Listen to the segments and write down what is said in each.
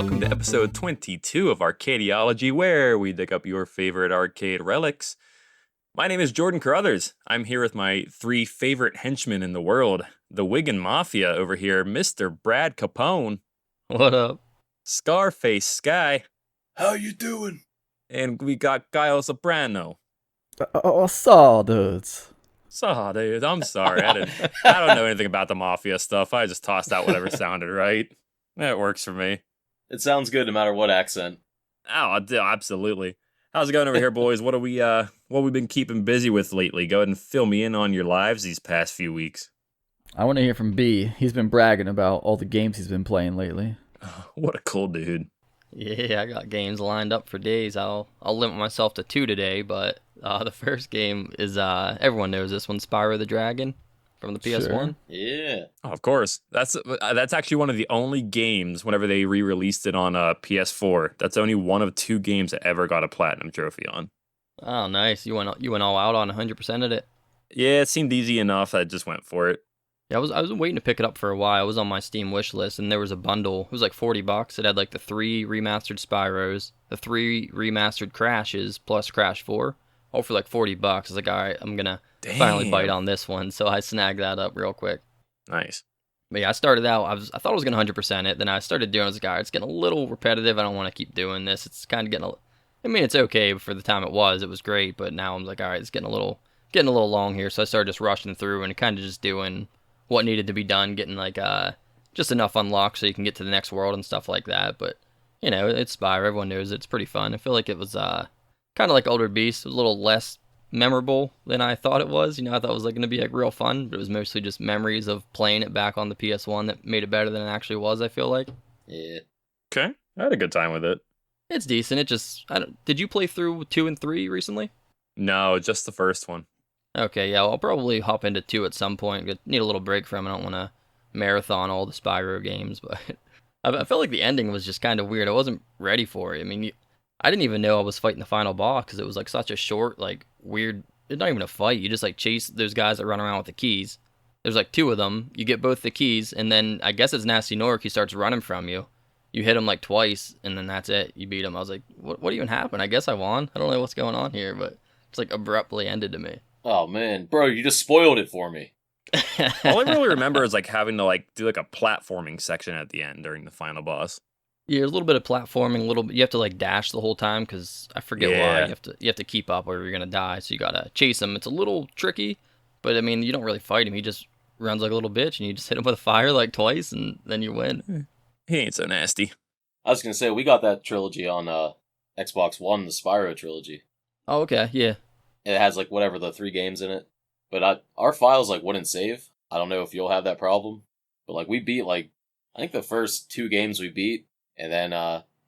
welcome to episode 22 of Arcadiology, where we dig up your favorite arcade relics. My name is Jordan Carruthers. I'm here with my three favorite henchmen in the world, the Wigan Mafia over here, Mr. Brad Capone. What up? Scarface Sky. How you doing? And we got Guile Soprano. Oh, saw dudes. So, dude, I'm sorry. I don't know anything about the Mafia stuff. I just tossed out whatever sounded right. That works for me. It sounds good no matter what accent. Oh, absolutely. How's it going over here, boys? What we been keeping busy with lately? Go ahead and fill me in on your lives these past few weeks. I want to hear from B. He's been bragging about all the games he's been playing lately. Oh, what a cool dude. Yeah, I got games lined up for days. I'll limit myself to 2 today, but the first game is everyone knows this one, Spyro the Dragon from the PS1. Sure. Yeah. Oh, of course. That's actually one of the only games whenever they re-released it on PS4. That's only one of 2 games that ever got a platinum trophy on. Oh, nice. You went all out on 100% of it. Yeah, it seemed easy enough. I just went for it. Yeah, I was waiting to pick it up for a while. It was on my Steam wish list, and there was a bundle. It was like $40. It had like the 3 remastered Spyros, the 3 remastered Crashes, plus Crash 4, all for like $40. I was like, all right, I'm gonna finally bite on this one. So I snagged that up real quick. Nice. I But yeah, I started out. I thought I was gonna 100% it. Then I started doing it. I was like, all right, it's getting a little repetitive. I don't want to keep doing this. It's kind of getting. I mean, it's okay for the time it was. It was great, but now I'm like, all right, it's getting a little long here. So I started just rushing through and kind of just doing what needed to be done, getting like just enough unlocks so you can get to the next world and stuff like that. But you know, it's Spyro. Everyone knows it's pretty fun. I feel like it was kind of like Altered Beast. It was a little less memorable than I thought it was. You know, I thought it was like going to be like real fun, but it was mostly just memories of playing it back on the PS1 that made it better than it actually was. I feel like. Yeah. Okay. I had a good time with it. It's decent. It just did you play through 2 and 3 recently? No, just the first one. Okay, yeah, well, I'll probably hop into 2 at some point. Need a little break from it. I don't want to marathon all the Spyro games, but I felt like the ending was just kind of weird. I wasn't ready for it. I mean, I didn't even know I was fighting the final boss because it was like such a short, like weird. It's not even a fight. You just like chase those guys that run around with the keys. There's like 2 of them. You get both the keys, and then I guess it's Nasty Nork. He starts running from you. You hit him like twice, and then that's it. You beat him. I was like, what even happened? I guess I won. I don't know what's going on here, but it's like abruptly ended to me. Oh man, bro, you just spoiled it for me. All I really remember is like having to like do like a platforming section at the end during the final boss. Yeah, there's a little bit of platforming, a little bit. You have to like dash the whole time because I forget why. You have to keep up or you're gonna die. So you gotta chase him. It's a little tricky, but I mean you don't really fight him. He just runs like a little bitch, and you just hit him with a fire like twice, and then you win. He ain't so nasty. I was gonna say we got that trilogy on Xbox One, the Spyro trilogy. Oh, okay, yeah. It has like whatever the 3 games in it, but our files like wouldn't save. I don't know if you'll have that problem, but like we beat like I think the first 2 games we beat, and then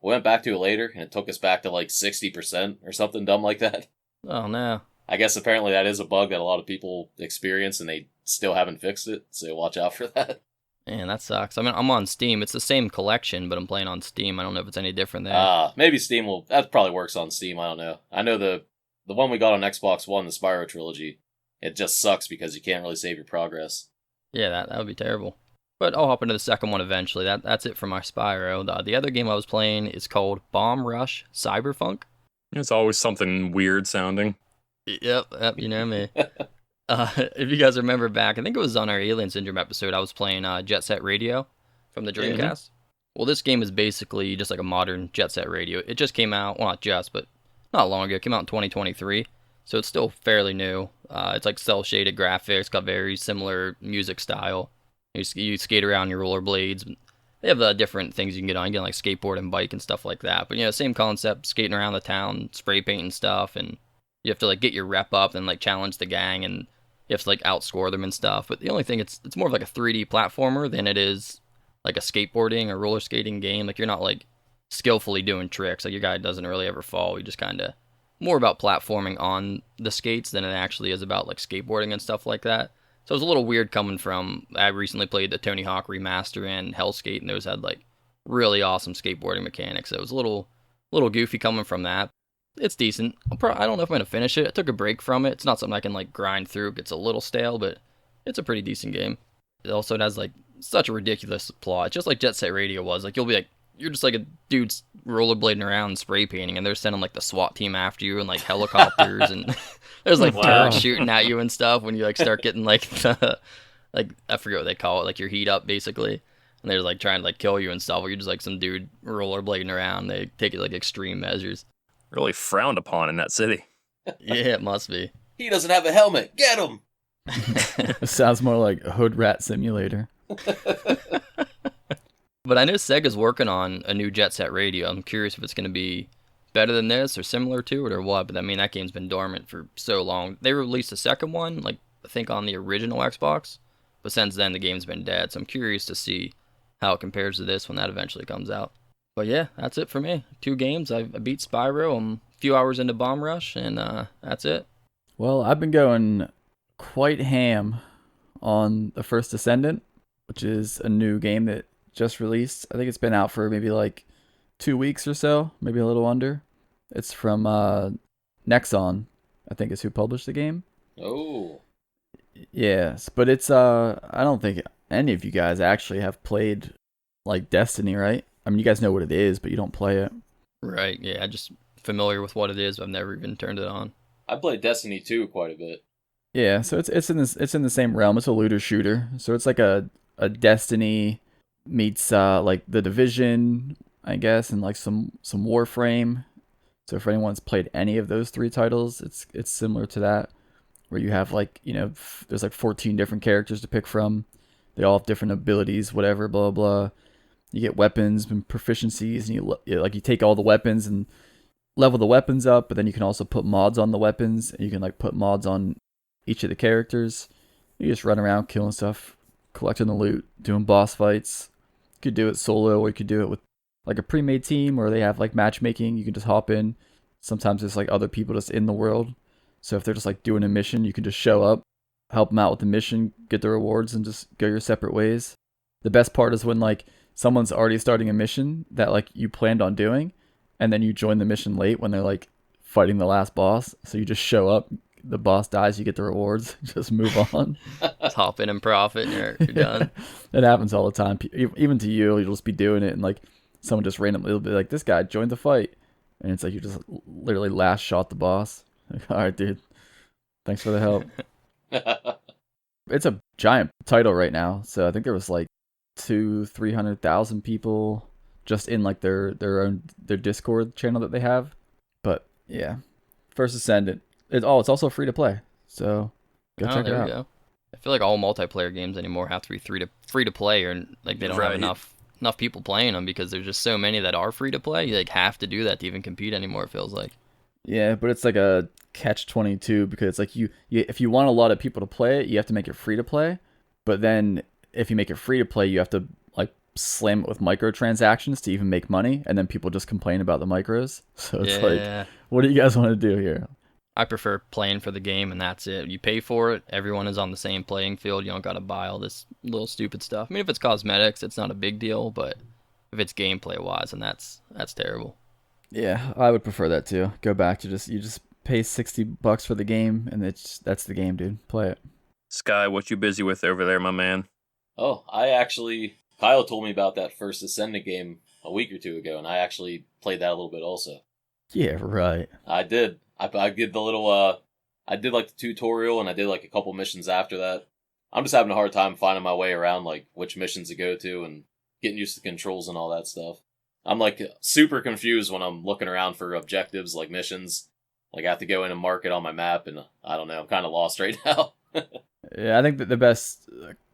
we went back to it later, and it took us back to like 60% or something dumb like that. Oh no. I guess apparently that is a bug that a lot of people experience, and they still haven't fixed it. So watch out for that. Man, that sucks. I mean, I'm on Steam. It's the same collection, but I'm playing on Steam. I don't know if it's any different there. Maybe Steam will. That probably works on Steam. I don't know. I know the one we got on Xbox One, the Spyro trilogy, it just sucks because you can't really save your progress. Yeah, that would be terrible. But I'll hop into the second one eventually. That's it for my Spyro. The other game I was playing is called Bomb Rush Cyberpunk. It's always something weird sounding. Yep, you know me. If you guys remember back, I think it was on our Alien Syndrome episode, I was playing Jet Set Radio from the Dreamcast. Mm-hmm. Well, this game is basically just like a modern Jet Set Radio. It just came out, well, not just, but not long ago. It came out in 2023, so it's still fairly new. It's like cel-shaded graphics, got very similar music style. You skate around your rollerblades. They have different things you can get on. You can get like skateboard and bike and stuff like that. But, you know, same concept, skating around the town, spray painting stuff, and you have to like get your rep up and like challenge the gang, and you have to like outscore them and stuff. But the only thing, it's more of like a 3D platformer than it is like a skateboarding or roller skating game. Like you're not like skillfully doing tricks. Like your guy doesn't really ever fall. You just kind of more about platforming on the skates than it actually is about like skateboarding and stuff like that. So it was a little weird coming from, I recently played the Tony Hawk remaster and Hellskate, and those had like really awesome skateboarding mechanics. So it was a little goofy coming from that. It's decent. I don't know if I'm going to finish it. I took a break from it. It's not something I can like grind through. It gets a little stale, but it's a pretty decent game. It has like such a ridiculous plot. It's just like Jet Set Radio was. Like you'll be like you're just like a dude's rollerblading around and spray painting, and they're sending like the SWAT team after you and like helicopters, and there's like Wow. dirt shooting at you and stuff when you like start getting like the like I forget what they call it, like your heat up basically, and they're like trying to like kill you and stuff. Or you're just like some dude rollerblading around. They take it like extreme measures. Really frowned upon in that city. Yeah, it must be. He doesn't have a helmet. Get him. It sounds more like a hood rat simulator. But I know Sega's working on a new Jet Set Radio. I'm curious if it's going to be better than this or similar to it or what. But I mean, that game's been dormant for so long. They released a second one, like I think on the original Xbox. But since then, the game's been dead. So I'm curious to see how it compares to this when that eventually comes out. But yeah, that's it for me. 2 games. I beat Spyro. I'm a few hours into Bomb Rush, and that's it. Well, I've been going quite ham on The First Descendant, which is a new game that just released. I think it's been out for maybe like 2 weeks or so, maybe a little under. It's from Nexon, I think is who published the game. Oh. Yes, but it's I don't think any of you guys actually have played like Destiny, right? I mean, you guys know what it is, but you don't play it. Right, yeah, just familiar with what it is, but I've never even turned it on. I played Destiny 2 quite a bit. Yeah, so it's in the same realm. It's a looter shooter. So it's like a Destiny meets like The Division, I guess, and like some Warframe. So if anyone's played any of those 3 titles, it's similar to that, where you have like, there's like 14 different characters to pick from. They all have different abilities, whatever, blah blah. You get weapons and proficiencies, and you take all the weapons and level the weapons up, but then you can also put mods on the weapons, and you can like put mods on each of the characters. You just run around killing stuff, collecting the loot, doing boss fights. You could do it solo, or you could do it with like a pre-made team, or they have like matchmaking. You can just hop in. Sometimes there's like other people just in the world. So if they're just like doing a mission, you can just show up, help them out with the mission, get the rewards, and just go your separate ways. The best part is when like someone's already starting a mission that like you planned on doing, and then you join the mission late when they're like fighting the last boss. So you just show up, the boss dies, you get the rewards, just move on. Just hop in and profit, and you're done. It happens all the time. Even to you, you'll just be doing it, and like someone just randomly will be like, "This guy joined the fight," and it's like you just literally last shot the boss. Like, all right, dude, thanks for the help. It's a giant title right now, so I think there was like 300,000 people just in like their Discord channel that they have. But yeah, First Ascendant. It's also free to play, so go check it there out. we go. I feel like all multiplayer games anymore have to be free to play, or like they don't have Right. enough people playing them because there's just so many that are free to play. You like have to do that to even compete anymore. It feels like. Yeah, but it's like a catch-22 because it's like you if you want a lot of people to play it, you have to make it free to play. But then if you make it free to play, you have to like slam it with microtransactions to even make money, and then people just complain about the micros. So it's like, what do you guys want to do here? I prefer playing for the game, and that's it. You pay for it. Everyone is on the same playing field. You don't got to buy all this little stupid stuff. I mean, if it's cosmetics, it's not a big deal, but if it's gameplay-wise, then that's terrible. Yeah, I would prefer that too. Go back to you just pay $60 for the game, and that's the game, dude. Play it. Sky, what you busy with over there, my man? Oh, Kyle told me about that First Ascendant game a week or 2 ago, and I actually played that a little bit also. Yeah, right. I did. I did the little, I did like the tutorial, and I did like a couple missions after that. I'm just having a hard time finding my way around, like which missions to go to, and getting used to the controls and all that stuff. I'm like super confused when I'm looking around for objectives, like missions. Like I have to go in and mark it on my map, and I don't know, I'm kind of lost right now. Yeah, I think that the best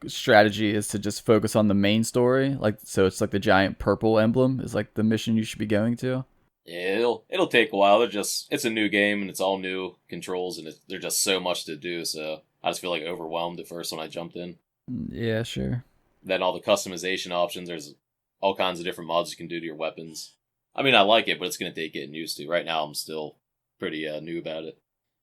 strategy is to just focus on the main story. Like, so it's like the giant purple emblem is like the mission you should be going to. Yeah, it'll take a while. It's a new game, and it's all new controls, and there's just so much to do, so I just feel like overwhelmed at first when I jumped in. Yeah, sure. Then all the customization options, there's all kinds of different mods you can do to your weapons. I mean, I like it, but it's going to take getting used to. Right now, I'm still pretty new about it.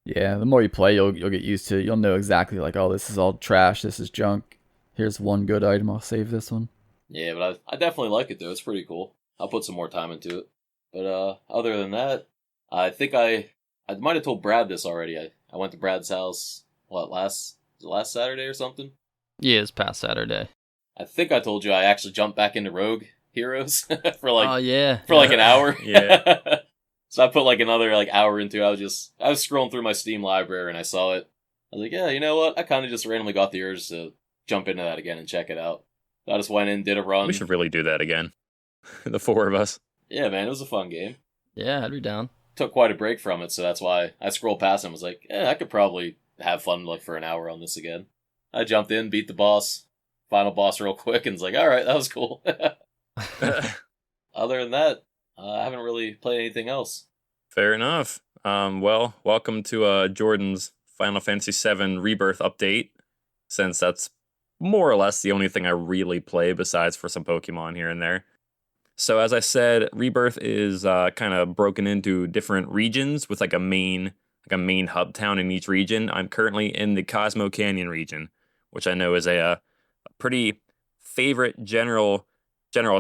Yeah, the more you play, you'll get used to it. You'll know exactly like, oh, this is all trash, this is junk. Here's one good item, I'll save this one. Yeah, but I definitely like it, though. It's pretty cool. I'll put some more time into it. But other than that, I think I might have told Brad this already. I went to Brad's house, last Saturday or something? Yeah, it's past Saturday. I think I told you I actually jumped back into Rogue heroes for Oh yeah. like an hour. Yeah. So I put like another like hour into it. I was scrolling through my Steam library and I saw it. I was like, yeah, you know what? I kind of just randomly got the urge to jump into that again and check it out. So I just went in, did a run. We should really do that again. The four of us. Yeah, man, it was a fun game. Yeah, I'd be down. Took quite a break from it, so that's why I scrolled past and was like, I could probably have fun like for an hour on this again. I jumped in, beat the boss, final boss real quick, and was like, all right, that was cool. Other than that, I haven't really played anything else. Fair enough. Well, welcome to Jordan's Final Fantasy VII Rebirth update, since that's more or less the only thing I really play besides for some Pokemon here and there. So as I said, Rebirth is kind of broken into different regions with like a main hub town in each region. I'm currently in the Cosmo Canyon region, which I know is a pretty favorite general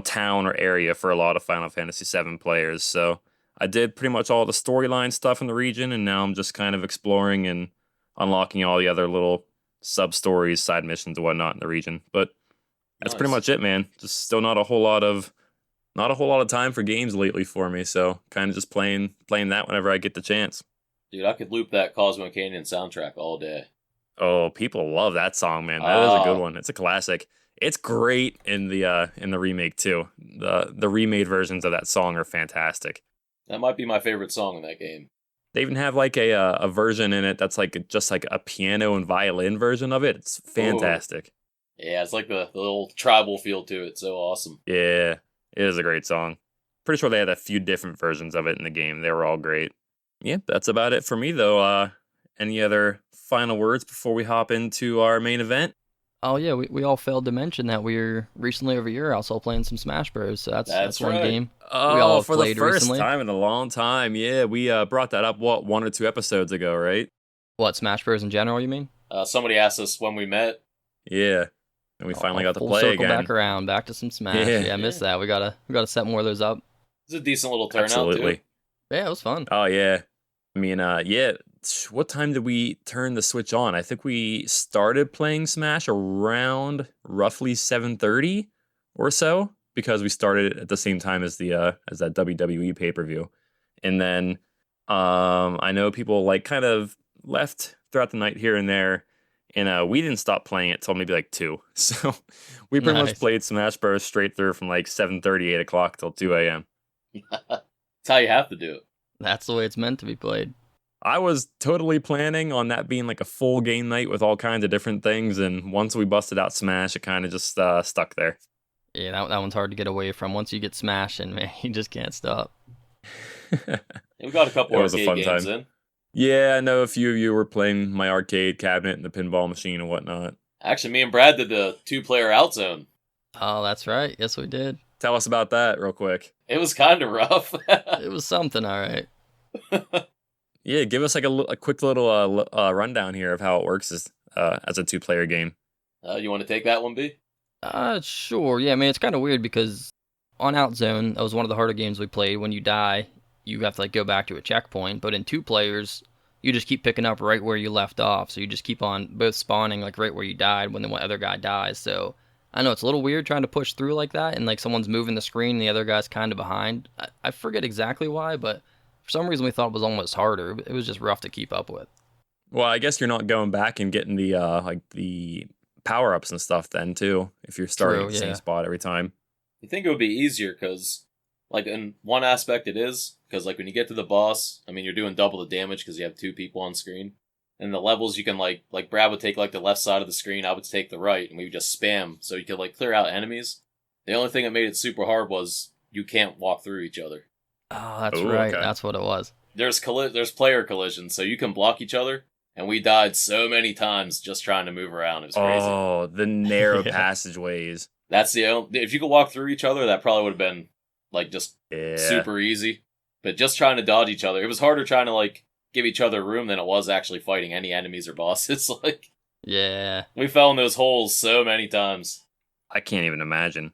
town or area for a lot of Final Fantasy VII players. So I did pretty much all the storyline stuff in the region, and now I'm just kind of exploring and unlocking all the other little sub-stories, side missions, and whatnot in the region. But that's pretty much it, man. Just still not a whole lot of time for games lately for me, so kind of just playing that whenever I get the chance. Dude, I could loop that Cosmo Canyon soundtrack all day. Oh, people love that song, man. That is a good one. It's a classic. It's great in the remake too. The remade versions of that song are fantastic. That might be my favorite song in that game. They even have like a version in it that's like just like a piano and violin version of it. It's fantastic. Ooh. Yeah, it's like the little tribal feel to it. So awesome. Yeah, it is a great song. Pretty sure they had a few different versions of it in the game. They were all great. Yeah, that's about it for me though. Any other final words before we hop into our main event? Oh yeah, we all failed to mention that we were recently over your house all playing some Smash Bros. So that's one right. game Oh, we all for the played first recently. time in a long time. Yeah, we brought that up, 1 or 2 episodes ago, right? What, Smash Bros. In general, you mean? Somebody asked us when we met. Yeah, and we finally got to full play circle again. back around, back to some Smash. Yeah, I missed that. We gotta set more of those up. It's a decent little turnout, Absolutely. too. Yeah, it was fun. Oh yeah, I mean, yeah. What time did we turn the Switch on? I think we started playing Smash around roughly 7:30 or so, because we started at the same time as that WWE pay-per-view. And then I know people like kind of left throughout the night here and there, and we didn't stop playing it till maybe like 2. So we pretty much played Smash Bros. Straight through from like 7:30, 8 o'clock till 2 a.m. That's how you have to do it. That's the way it's meant to be played. I was totally planning on that being like a full game night with all kinds of different things, and once we busted out Smash, it kind of just stuck there. Yeah, that one's hard to get away from. Once you get smashed, and man, you just can't stop. We got a couple arcade games in. Yeah, I know a few of you were playing my arcade cabinet and the pinball machine and whatnot. Actually, me and Brad did the 2-player Outzone. Oh, that's right. Yes, we did. Tell us about that real quick. It was kind of rough. It was something, all right. Yeah, give us like a quick little rundown here of how it works as a 2-player game. You want to take that one, B? Sure. Yeah, I mean, it's kind of weird because on Outzone, that was one of the harder games we played. When you die, you have to like go back to a checkpoint. But in 2 players, you just keep picking up right where you left off. So you just keep on both spawning like right where you died when the other guy dies. So I know it's a little weird trying to push through like that, and like someone's moving the screen and the other guy's kind of behind. I forget exactly why, but for some reason we thought it was almost harder. It was just rough to keep up with. Well, I guess you're not going back and getting the power-ups and stuff then too, if you're starting at the same spot every time. You think it would be easier because, like, in one aspect it is, because, like, when you get to the boss, I mean, you're doing double the damage because you have 2 people on screen. And the levels you can, like Brad would take, like, the left side of the screen, I would take the right, and we would just spam, so you could, like, clear out enemies. The only thing that made it super hard was you can't walk through each other. Oh, that's right. Okay. That's what it was. There's player collisions, so you can block each other, and we died so many times just trying to move around. It was crazy. Oh, the narrow passageways. That's the only... If you could walk through each other, that probably would have been, like, just super easy. But just trying to dodge each other, it was harder trying to, like, give each other room than it was actually fighting any enemies or bosses. Like, yeah, we fell in those holes so many times. I can't even imagine.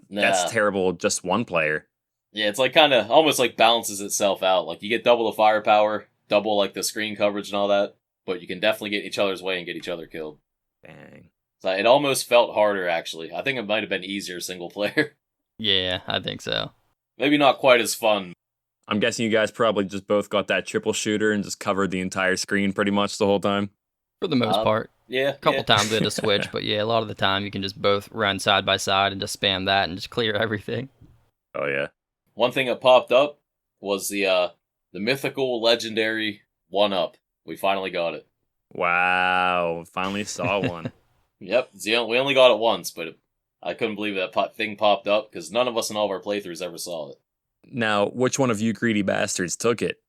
That's terrible. Just 1 player. Yeah, it's like kind of almost like balances itself out. Like you get double the firepower, double like the screen coverage and all that, but you can definitely get in each other's way and get each other killed. Dang. So it almost felt harder actually. I think it might have been easier single player. Yeah, I think so. Maybe not quite as fun. I'm guessing you guys probably just both got that triple shooter and just covered the entire screen pretty much the whole time. For the most part. Yeah. A couple times we had to switch, but yeah, a lot of the time you can just both run side by side and just spam that and just clear everything. Oh yeah. One thing that popped up was the mythical, legendary 1-up. We finally got it. Wow, finally saw one. Yep, we only got it once, but I couldn't believe that thing popped up because none of us in all of our playthroughs ever saw it. Now, which one of you greedy bastards took it?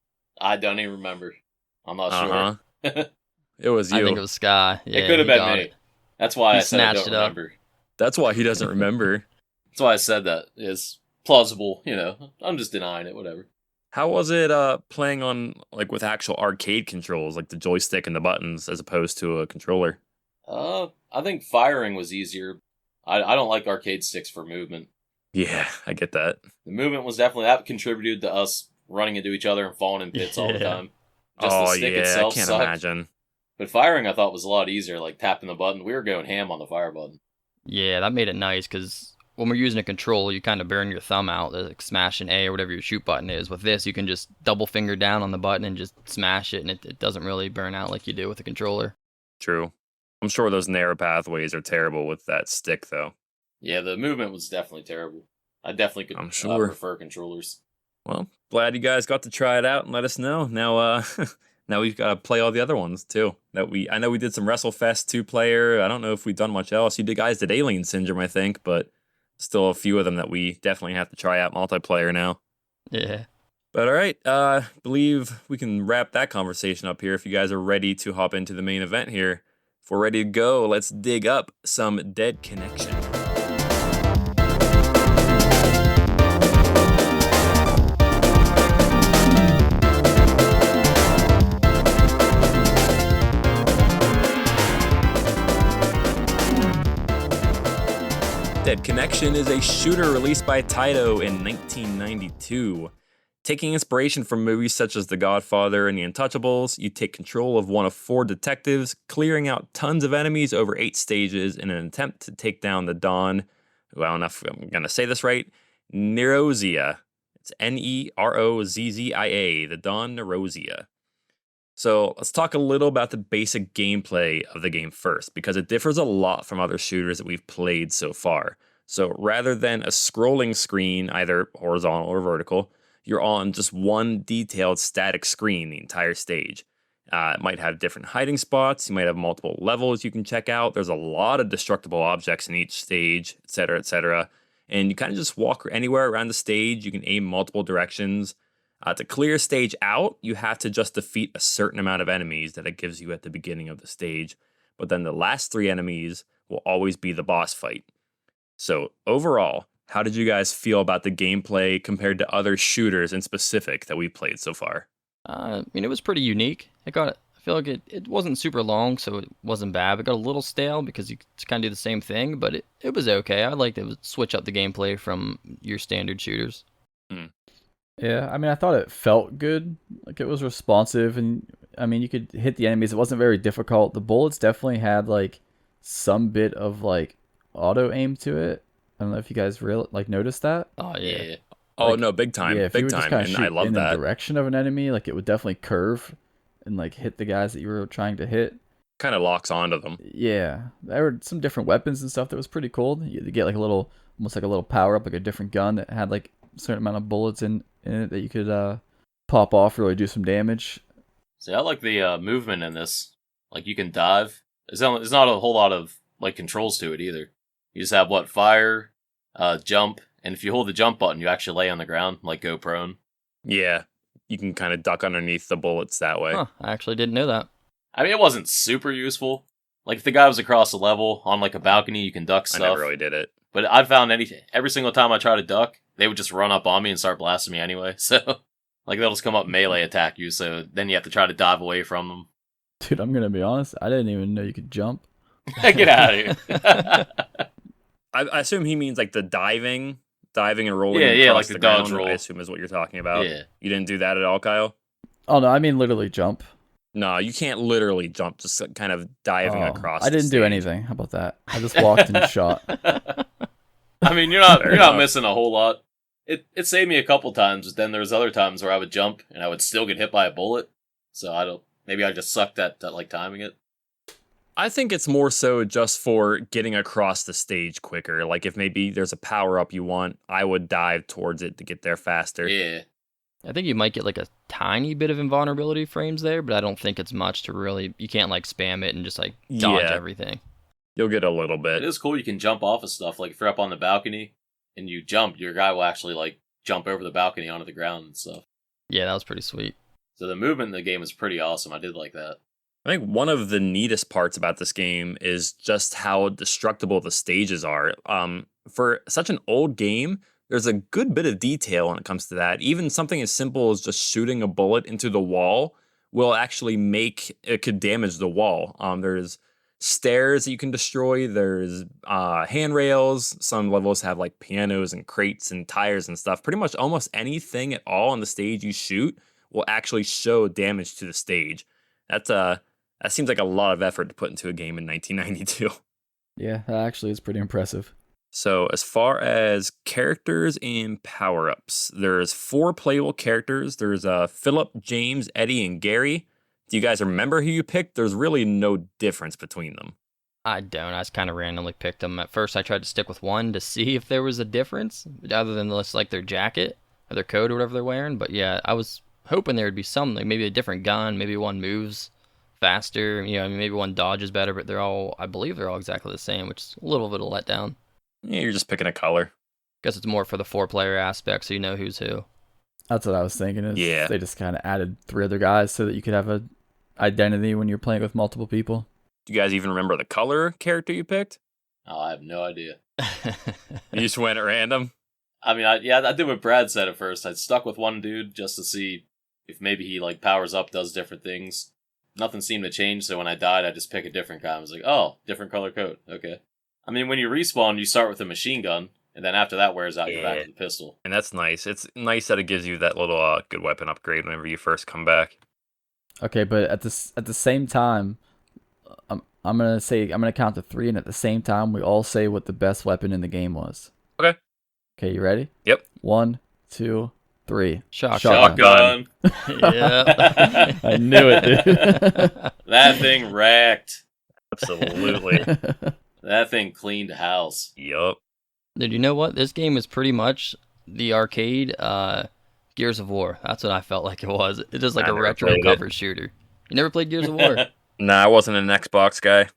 I don't even remember. I'm not sure. It was you. I think it was Sky. Yeah, it could have he been got me. it. That's why He I said I snatched don't it up. remember. That's why he doesn't remember. That's why I said that. It's plausible, I'm just denying it, whatever. How was it playing on like with actual arcade controls, like the joystick and the buttons, as opposed to a controller? I think firing was easier. I don't like arcade sticks for movement. Yeah, I get that. The movement was definitely that contributed to us running into each other and falling in pits all the time. Just the stick itself I can't sucked. imagine. But firing, I thought, was a lot easier, like tapping the button. We were going ham on the fire button. Yeah, that made it nice because when we're using a controller, you kind of burn your thumb out, like smash an A or whatever your shoot button is. With this, you can just double finger down on the button and just smash it, and it doesn't really burn out like you do with a controller. True. I'm sure those narrow pathways are terrible with that stick, though. Yeah, the movement was definitely terrible. I definitely could I'm sure. prefer controllers. Well, glad you guys got to try it out and let us know. Now, now we've got to play all the other ones too. I know we did some WrestleFest 2-player. I don't know if we've done much else. You guys did Alien Syndrome, I think, but still a few of them that we definitely have to try out multiplayer now. Yeah. But all right, believe we can wrap that conversation up here if you guys are ready to hop into the main event here. If we're ready to go, let's dig up some Dead Connection. Dead Connection is a shooter released by Taito in 1992. Taking inspiration from movies such as The Godfather and The Untouchables, you take control of one of 4 detectives, clearing out tons of enemies over 8 stages in an attempt to take down the Don. Well, I don't know if I'm going to say this right. Nerozia. It's Nerozzia, the Don Nerozia. So let's talk a little about the basic gameplay of the game first, because it differs a lot from other shooters that we've played so far. So rather than a scrolling screen, either horizontal or vertical, you're on just one detailed static screen the entire stage. It might have different hiding spots. You might have multiple levels you can check out. There's a lot of destructible objects in each stage, etc., etc. And you kind of just walk anywhere around the stage. You can aim multiple directions. To clear a stage out, you have to just defeat a certain amount of enemies that it gives you at the beginning of the stage. But then the last 3 enemies will always be the boss fight. So overall, how did you guys feel about the gameplay compared to other shooters in specific that we've played so far? I mean, it was pretty unique. I feel like it wasn't super long, so it wasn't bad. It got a little stale because you kind of do the same thing, but it was okay. I liked to switch up the gameplay from your standard shooters. Yeah, I mean, I thought it felt good. Like, it was responsive, and, I mean, you could hit the enemies. It wasn't very difficult. The bullets definitely had, like, some bit of, like, auto-aim to it. I don't know if you guys noticed that. Oh, yeah. Oh, no, big time. Yeah, if big you would time. just kind of And shoot I love in that. the direction of an enemy, like, it would definitely curve and, like, hit the guys that you were trying to hit. Kind of locks onto them. Yeah, there were some different weapons and stuff that was pretty cool. You get, like, almost like a little power-up, like a different gun that had, like, a certain amount of bullets in it that you could pop off, really do some damage. See, I like the movement in this. Like, you can dive. There's not a whole lot of, like, controls to it either. You just have, fire, jump, and if you hold the jump button, you actually lay on the ground, like go prone. Yeah, you can kind of duck underneath the bullets that way. Huh, I actually didn't know that. I mean, it wasn't super useful. Like, if the guy was across the level on, like, a balcony, you can duck stuff. I never really did it. But I found every single time I try to duck, they would just run up on me and start blasting me anyway. So, like, they'll just come up melee attack you, so then you have to try to dive away from them. Dude, I'm gonna be honest, I didn't even know you could jump. Get out of here. I assume he means, like, the diving and rolling Yeah, across like the dodge ground, roll. I assume is what you're talking about. Yeah. You didn't do that at all, Kyle? Oh, no, I mean literally jump. No, you can't literally jump, just kind of diving across I didn't the do stage. anything. How about that? I just walked and shot. I mean, you're not Fair you're not enough. missing a whole lot. It saved me a couple times, but then there's other times where I would jump and I would still get hit by a bullet. So I don't. Maybe I just sucked at like timing it. I think it's more so just for getting across the stage quicker. Like if maybe there's a power up you want, I would dive towards it to get there faster. Yeah. I think you might get like a tiny bit of invulnerability frames there, but I don't think it's much to really. You can't like spam it and just like dodge Yeah. everything. You'll get a little It bit. is cool. You can jump off of stuff. Like if you're up on the balcony and you jump, your guy will actually like jump over the balcony onto the ground and stuff. Yeah, that was pretty sweet. So the movement in the game is pretty awesome. I did like that. I think one of the neatest parts about this game is just how destructible the stages are. For such an old game, there's a good bit of detail when it comes to that. Even something as simple as just shooting a bullet into the wall will actually it could damage the wall. There's stairs that you can destroy. There's handrails. Some levels have like pianos and crates and tires and stuff. Pretty much almost anything at all on the stage you shoot will actually show damage to the stage. That seems like a lot of effort to put into a game in 1992. Yeah, that actually is pretty impressive. So as far as characters and power-ups, there's 4 playable characters. There's Philip, James, Eddie, and Gary. Do you guys remember who you picked? There's really no difference between them. I don't. I just kind of randomly picked them. At first, I tried to stick with one to see if there was a difference, other than just like their jacket or their coat or whatever they're wearing. But yeah, I was hoping there would be something, maybe a different gun, maybe one moves faster, maybe one dodges better, but I believe they're all exactly the same, which is a little bit of a letdown. Yeah, you're just picking a color. Guess it's more for the 4-player aspect, so you know who's who. That's what I was thinking. Is Yeah. They just kind of added 3 other guys so that you could have a identity when you're playing with multiple people. Do you guys even remember the color character you picked? Oh, I have no idea. You just went at random? I mean, I did what Brad said at first. I stuck with one dude just to see if maybe he like powers up, does different things. Nothing seemed to change, so when I died, I just pick a different guy. I was like, oh, different color coat. Okay. I mean, when you respawn, you start with a machine gun, and then after that wears out, you're back to the pistol. And that's nice. It's nice that it gives you that little good weapon upgrade whenever you first come back. Okay, but at the same time, I'm gonna count to 3, and at the same time, we all say what the best weapon in the game was. Okay. Okay, you ready? Yep. 1, 2, 3. Shotgun. Yeah. I knew it, dude. That thing wrecked. Absolutely. That thing cleaned house. Yup. Dude, you know what? This game is pretty much the arcade Gears of War. That's what I felt like it was. It's just like I a never retro played it. cover shooter. You never played Gears of War? Nah, I wasn't an Xbox guy.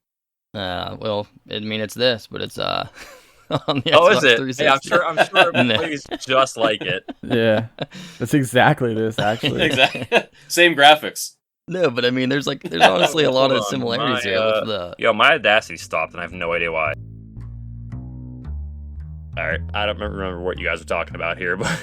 Well, I mean, it's this, but it's on the Oh, Xbox is it? 360. Hey, I'm sure it No. plays just like it. Yeah, that's exactly this, actually. Exactly. Same graphics. No, but I mean, there's honestly a lot of Hold on, similarities my, here with the. Yo, my Audacity stopped, and I have no idea why. Alright, I don't remember what you guys were talking about here, but...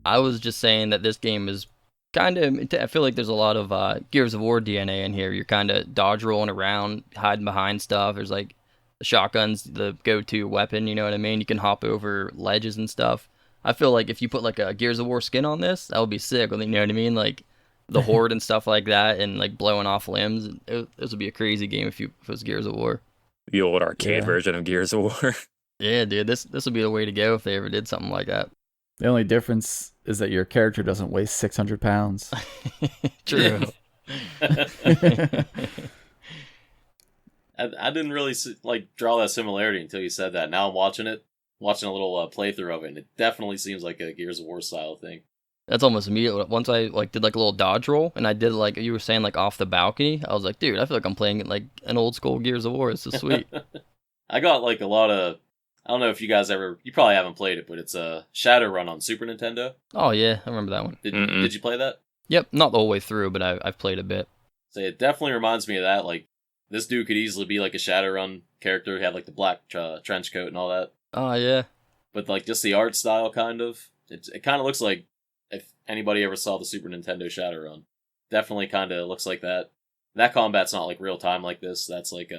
I was just saying that this game is kind of. I feel like there's a lot of Gears of War DNA in here. You're kind of dodge rolling around, hiding behind stuff. There's like the shotgun's the go-to weapon. You know what I mean? You can hop over ledges and stuff. I feel like if you put like a Gears of War skin on this, that would be sick. You know what I mean? Like the horde and stuff like that, and like blowing off limbs. This would be a crazy game if it was Gears of War. The old arcade version of Gears of War. Yeah, dude, this would be the way to go if they ever did something like that. The only difference is that your character doesn't weigh 600 pounds. True. I didn't really like draw that similarity until you said that. Now I'm watching a little playthrough of it, and it definitely seems like a Gears of War style thing. That's almost immediate. Once I like did like a little dodge roll, and I did like you were saying like off the balcony. I was like, dude, I feel like I'm playing like an old school Gears of War. It's so sweet. I got like a lot of. I don't know if you guys you probably haven't played it, but it's a Shadowrun on Super Nintendo. Oh yeah, I remember that one. Did you play that? Yep, not the whole way through, but I've played a bit. So it definitely reminds me of that. Like this dude could easily be like a Shadowrun character. He had like the black trench coat and all that. Oh yeah. But like just the art style, kind of. It kind of looks like if anybody ever saw the Super Nintendo Shadowrun. Definitely kind of looks like that. That combat's not like real time like this. That's like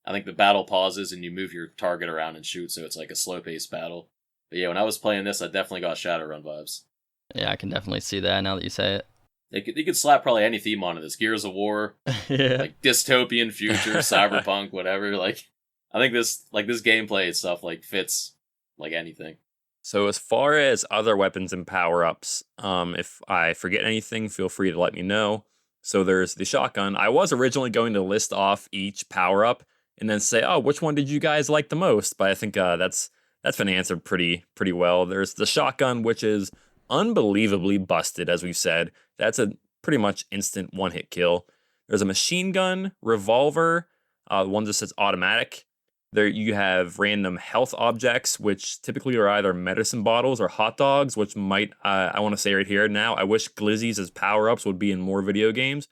I think the battle pauses and you move your target around and shoot, so it's like a slow-paced battle. But yeah, when I was playing this, I definitely got Shadowrun vibes. Yeah, I can definitely see that now that you say it. You could slap probably any theme onto this. Gears of War, Yeah. like dystopian future, cyberpunk, whatever. Like, I think this gameplay and stuff like fits like anything. So as far as other weapons and power-ups, if I forget anything, feel free to let me know. So there's the shotgun. I was originally going to list off each power-up and then say, oh, which one did you guys like the most? But I think that's been answered pretty well. There's the shotgun, which is unbelievably busted, as we've said. That's a pretty much instant one-hit kill. There's a machine gun, revolver, one that says automatic. There you have random health objects, which typically are either medicine bottles or hot dogs, which might, I want to say right here now, I wish glizzies as power-ups would be in more video games.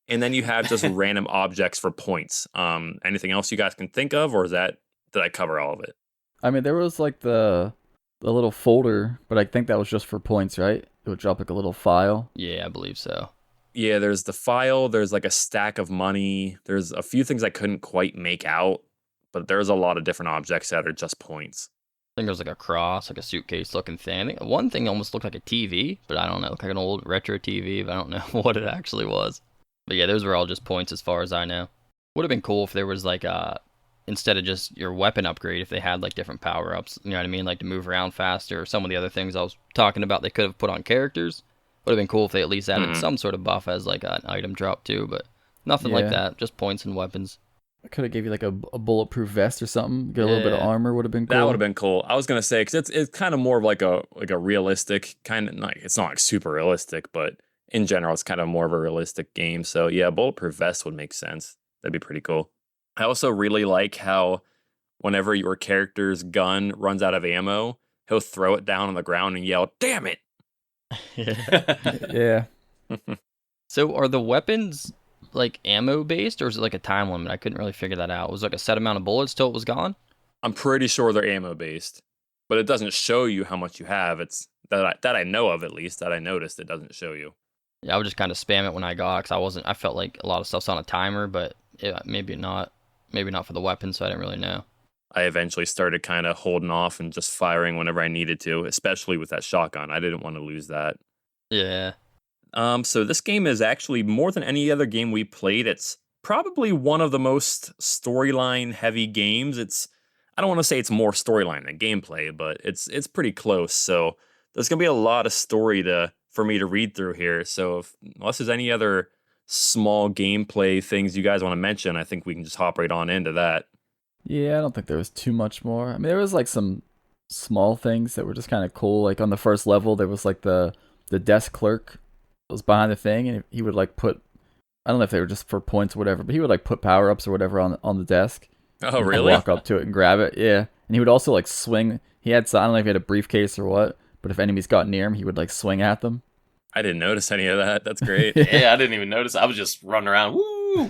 And then you have just random objects for points. Anything else you guys can think of, or did I cover all of it? I mean, there was like the little folder, but I think that was just for points, right? It would drop like a little file. Yeah, I believe so. Yeah, there's the file, there's like a stack of money, there's a few things I couldn't quite make out, but there's a lot of different objects that are just points. I think there was like a cross, like a suitcase looking thing. I think one thing almost looked like a TV, but I don't know, like an old retro TV, but I don't know what it actually was. But yeah, those were all just points as far as I know. Would have been cool if there was like instead of just your weapon upgrade, if they had like different power-ups, you know what I mean? Like to move around faster, or some of the other things I was talking about they could have put on characters. Would have been cool if they at least added some sort of buff as like an item drop too, but nothing like that, just points and weapons. I could have gave you like a bulletproof vest or something. Get a little bit of armor would have been cool. That would have been cool. I was gonna say, because it's kind of more of like a realistic kind of, like, it's not like super realistic, but in general it's kind of more of a realistic game. So yeah, bulletproof vest would make sense. That'd be pretty cool. I also really like how whenever your character's gun runs out of ammo, he'll throw it down on the ground and yell, "Damn it!" Yeah. So are the weapons like ammo based, or is it like a time limit? I couldn't really figure that out. Was it like a set amount of bullets till it was gone? I'm pretty sure they're ammo based, but it doesn't show you how much you have. It's that I know of, at least that I noticed. It doesn't show you. Yeah, I would just kind of spam it when I got, because I felt like a lot of stuff's on a timer, but maybe not for the weapon, so I didn't really know. I eventually started kind of holding off and just firing whenever I needed to, especially with that shotgun. I didn't want to lose that. Yeah. So this game is actually, more than any other game we played, it's probably one of the most storyline heavy games. I don't want to say it's more storyline than gameplay, but it's pretty close. So there's gonna be a lot of story for me to read through here. So unless there's any other small gameplay things you guys want to mention, I think we can just hop right on into that. Yeah, I don't think there was too much more. I mean, there was like some small things that were just kind of cool. Like on the first level, there was like the desk clerk was behind the thing, and he would like put, I don't know if they were just for points or whatever, but he would like put power ups or whatever on the desk. Oh, really? Walk up to it and grab it. Yeah, and he would also like swing. He had, I don't know if he had a briefcase or what, but if enemies got near him, he would like swing at them. I didn't notice any of that. That's great. Yeah, I didn't even notice. I was just running around,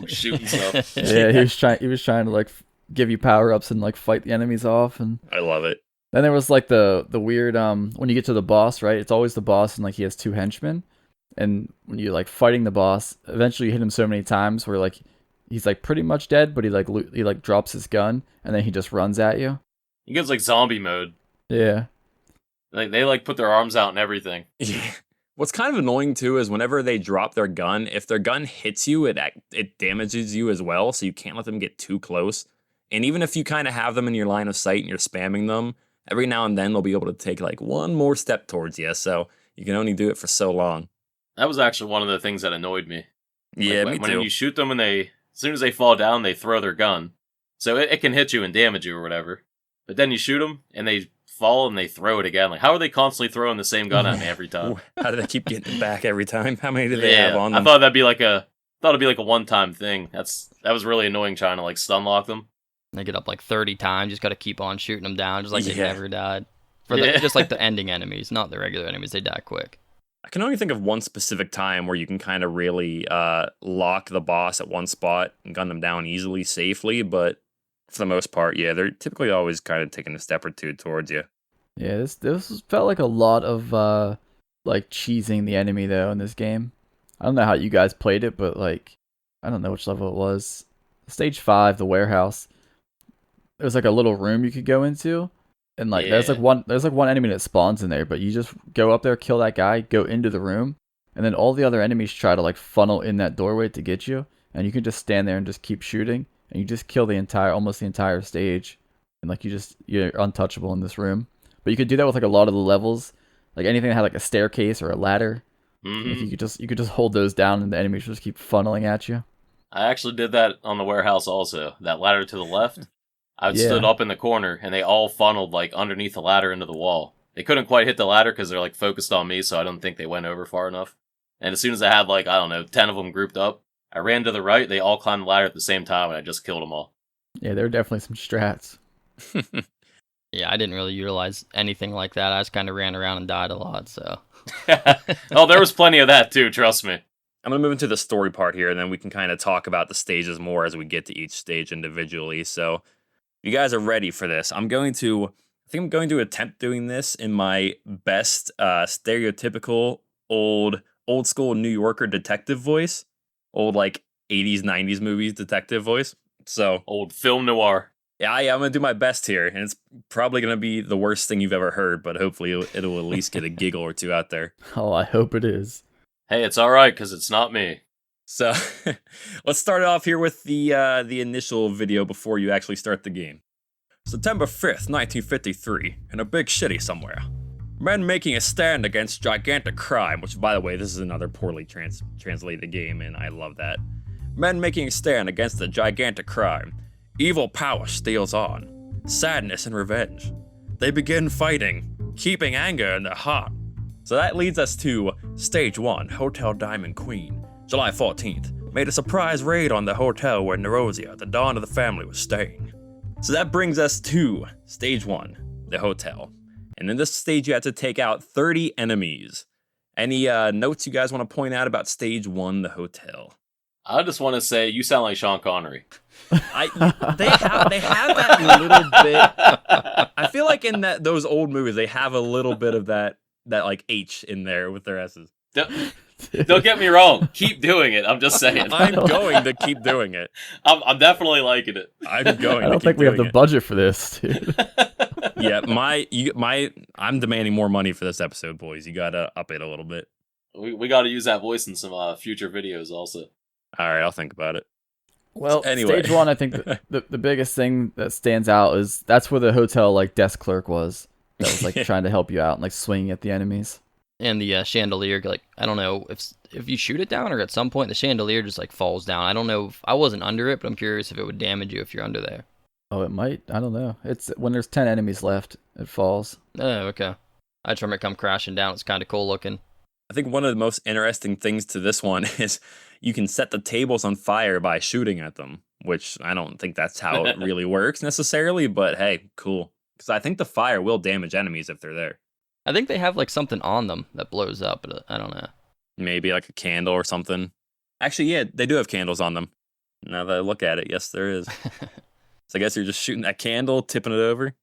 shooting stuff. Yeah, he was trying to like give you power ups and like fight the enemies off, and I love it. then there was like the weird when you get to the boss, right? It's always the boss, and like he has two henchmen, and when you're like fighting the boss, eventually you hit him so many times where like he's like pretty much dead, but he like drops his gun and then he just runs at you. He goes like zombie mode. Yeah. Like they like put their arms out and everything. Yeah. What's kind of annoying too is whenever they drop their gun, if their gun hits you, it damages you as well, so you can't let them get too close. And even if you kind of have them in your line of sight and you're spamming them, every now and then they'll be able to take like one more step towards you, so you can only do it for so long. That was actually one of the things that annoyed me. Yeah, like, me when too. you shoot them and as soon as they fall down, they throw their gun. So it can hit you and damage you or whatever. But then you shoot them and they fall and they throw it again. Like, how are they constantly throwing the same gun at me every time? How do they keep getting it back every time? How many do they have on them? I thought it'd be like a one-time thing. That was really annoying trying to like stun lock them. They get up like 30 times, just gotta keep on shooting them down, just like they Yeah. never died. Just like the ending enemies, not the regular enemies, they die quick. I can only think of one specific time where you can kind of really lock the boss at one spot and gun them down easily, safely, but for the most part, yeah, they're typically always kind of taking a step or two towards you. Yeah, this felt like a lot of like cheesing the enemy though in this game. I don't know how you guys played it, but like I don't know which level it was. Stage 5, the warehouse. There was like a little room you could go into, and like there's like one enemy that spawns in there, but you just go up there, kill that guy, go into the room, and then all the other enemies try to like funnel in that doorway to get you, and you can just stand there and just keep shooting, and you just kill almost the entire stage, and like you're untouchable in this room. But you could do that with like a lot of the levels, like anything that had like a staircase or a ladder. Like Hmm. you could just hold those down, and the enemies just keep funneling at you. I actually did that on the warehouse also. That ladder to the left, I stood Yeah. up in the corner, and they all funneled like underneath the ladder into the wall. They couldn't quite hit the ladder because they're like focused on me, so I don't think they went over far enough. And as soon as I had like, I don't know, 10 of them grouped up, I ran to the right, they all climbed the ladder at the same time, and I just killed them all. Yeah, there are definitely some strats. Yeah, I didn't really utilize anything like that. I just kind of ran around and died a lot. So Oh, there was plenty of that too, trust me. I'm going to move into the story part here, and then we can kind of talk about the stages more as we get to each stage individually. So, if you guys are ready for this, I think I'm going to attempt doing this in my best stereotypical old school New Yorker detective voice, old like 80s 90s movies detective voice. So, Old film noir. yeah, I'm going to do my best here, and it's probably going to be the worst thing you've ever heard, but hopefully it'll at least get a giggle or two out there. Oh, I hope it is. Hey, it's alright, because it's not me. So let's start off here with the initial video before you actually start the game. September 5th, 1953, in a big city somewhere. Men making a stand against gigantic crime, which, by the way, this is another poorly translated game, and I love that. Men making a stand against the gigantic crime. Evil power steals on. Sadness and revenge. They begin fighting, keeping anger in their heart. So that leads us to Stage 1, Hotel Diamond Queen. July 14th, made a surprise raid on the hotel where Nerosia, the Dawn of the family, was staying. So that brings us to Stage 1, the hotel. And in this stage, you have to take out 30 enemies. Any notes you guys want to point out about Stage 1, the hotel? I just want to say, you sound like Sean Connery. They have that little bit. I feel like in those old movies, they have a little bit of that like H in there with their S's. Don't get me wrong. Keep doing it. I'm just saying. I'm going to keep doing it. I'm definitely liking it. I'm going. I don't think we have the budget for this, dude. Yeah, I'm demanding more money for this episode, boys. You gotta up it a little bit. We got to use that voice in some future videos also. All right, I'll think about it. Well, Anyway. Stage 1, I think the biggest thing that stands out is that's where the hotel like desk clerk was. That was like trying to help you out and like swinging at the enemies. and the chandelier, like I don't know if you shoot it down or at some point the chandelier just like falls down. I don't know. I wasn't under it, but I'm curious if it would damage you if you're under there. Oh, it might. I don't know. It's when there's 10 enemies left, it falls. Oh, okay. I just remember it come crashing down. It's kind of cool looking. I think one of the most interesting things to this one is you can set the tables on fire by shooting at them, which I don't think that's how it really works necessarily, but hey, cool. Because I think the fire will damage enemies if they're there. I think they have like something on them that blows up, but I don't know. Maybe like a candle or something. Actually, yeah, they do have candles on them. Now that I look at it, yes, there is. So I guess you're just shooting that candle, tipping it over.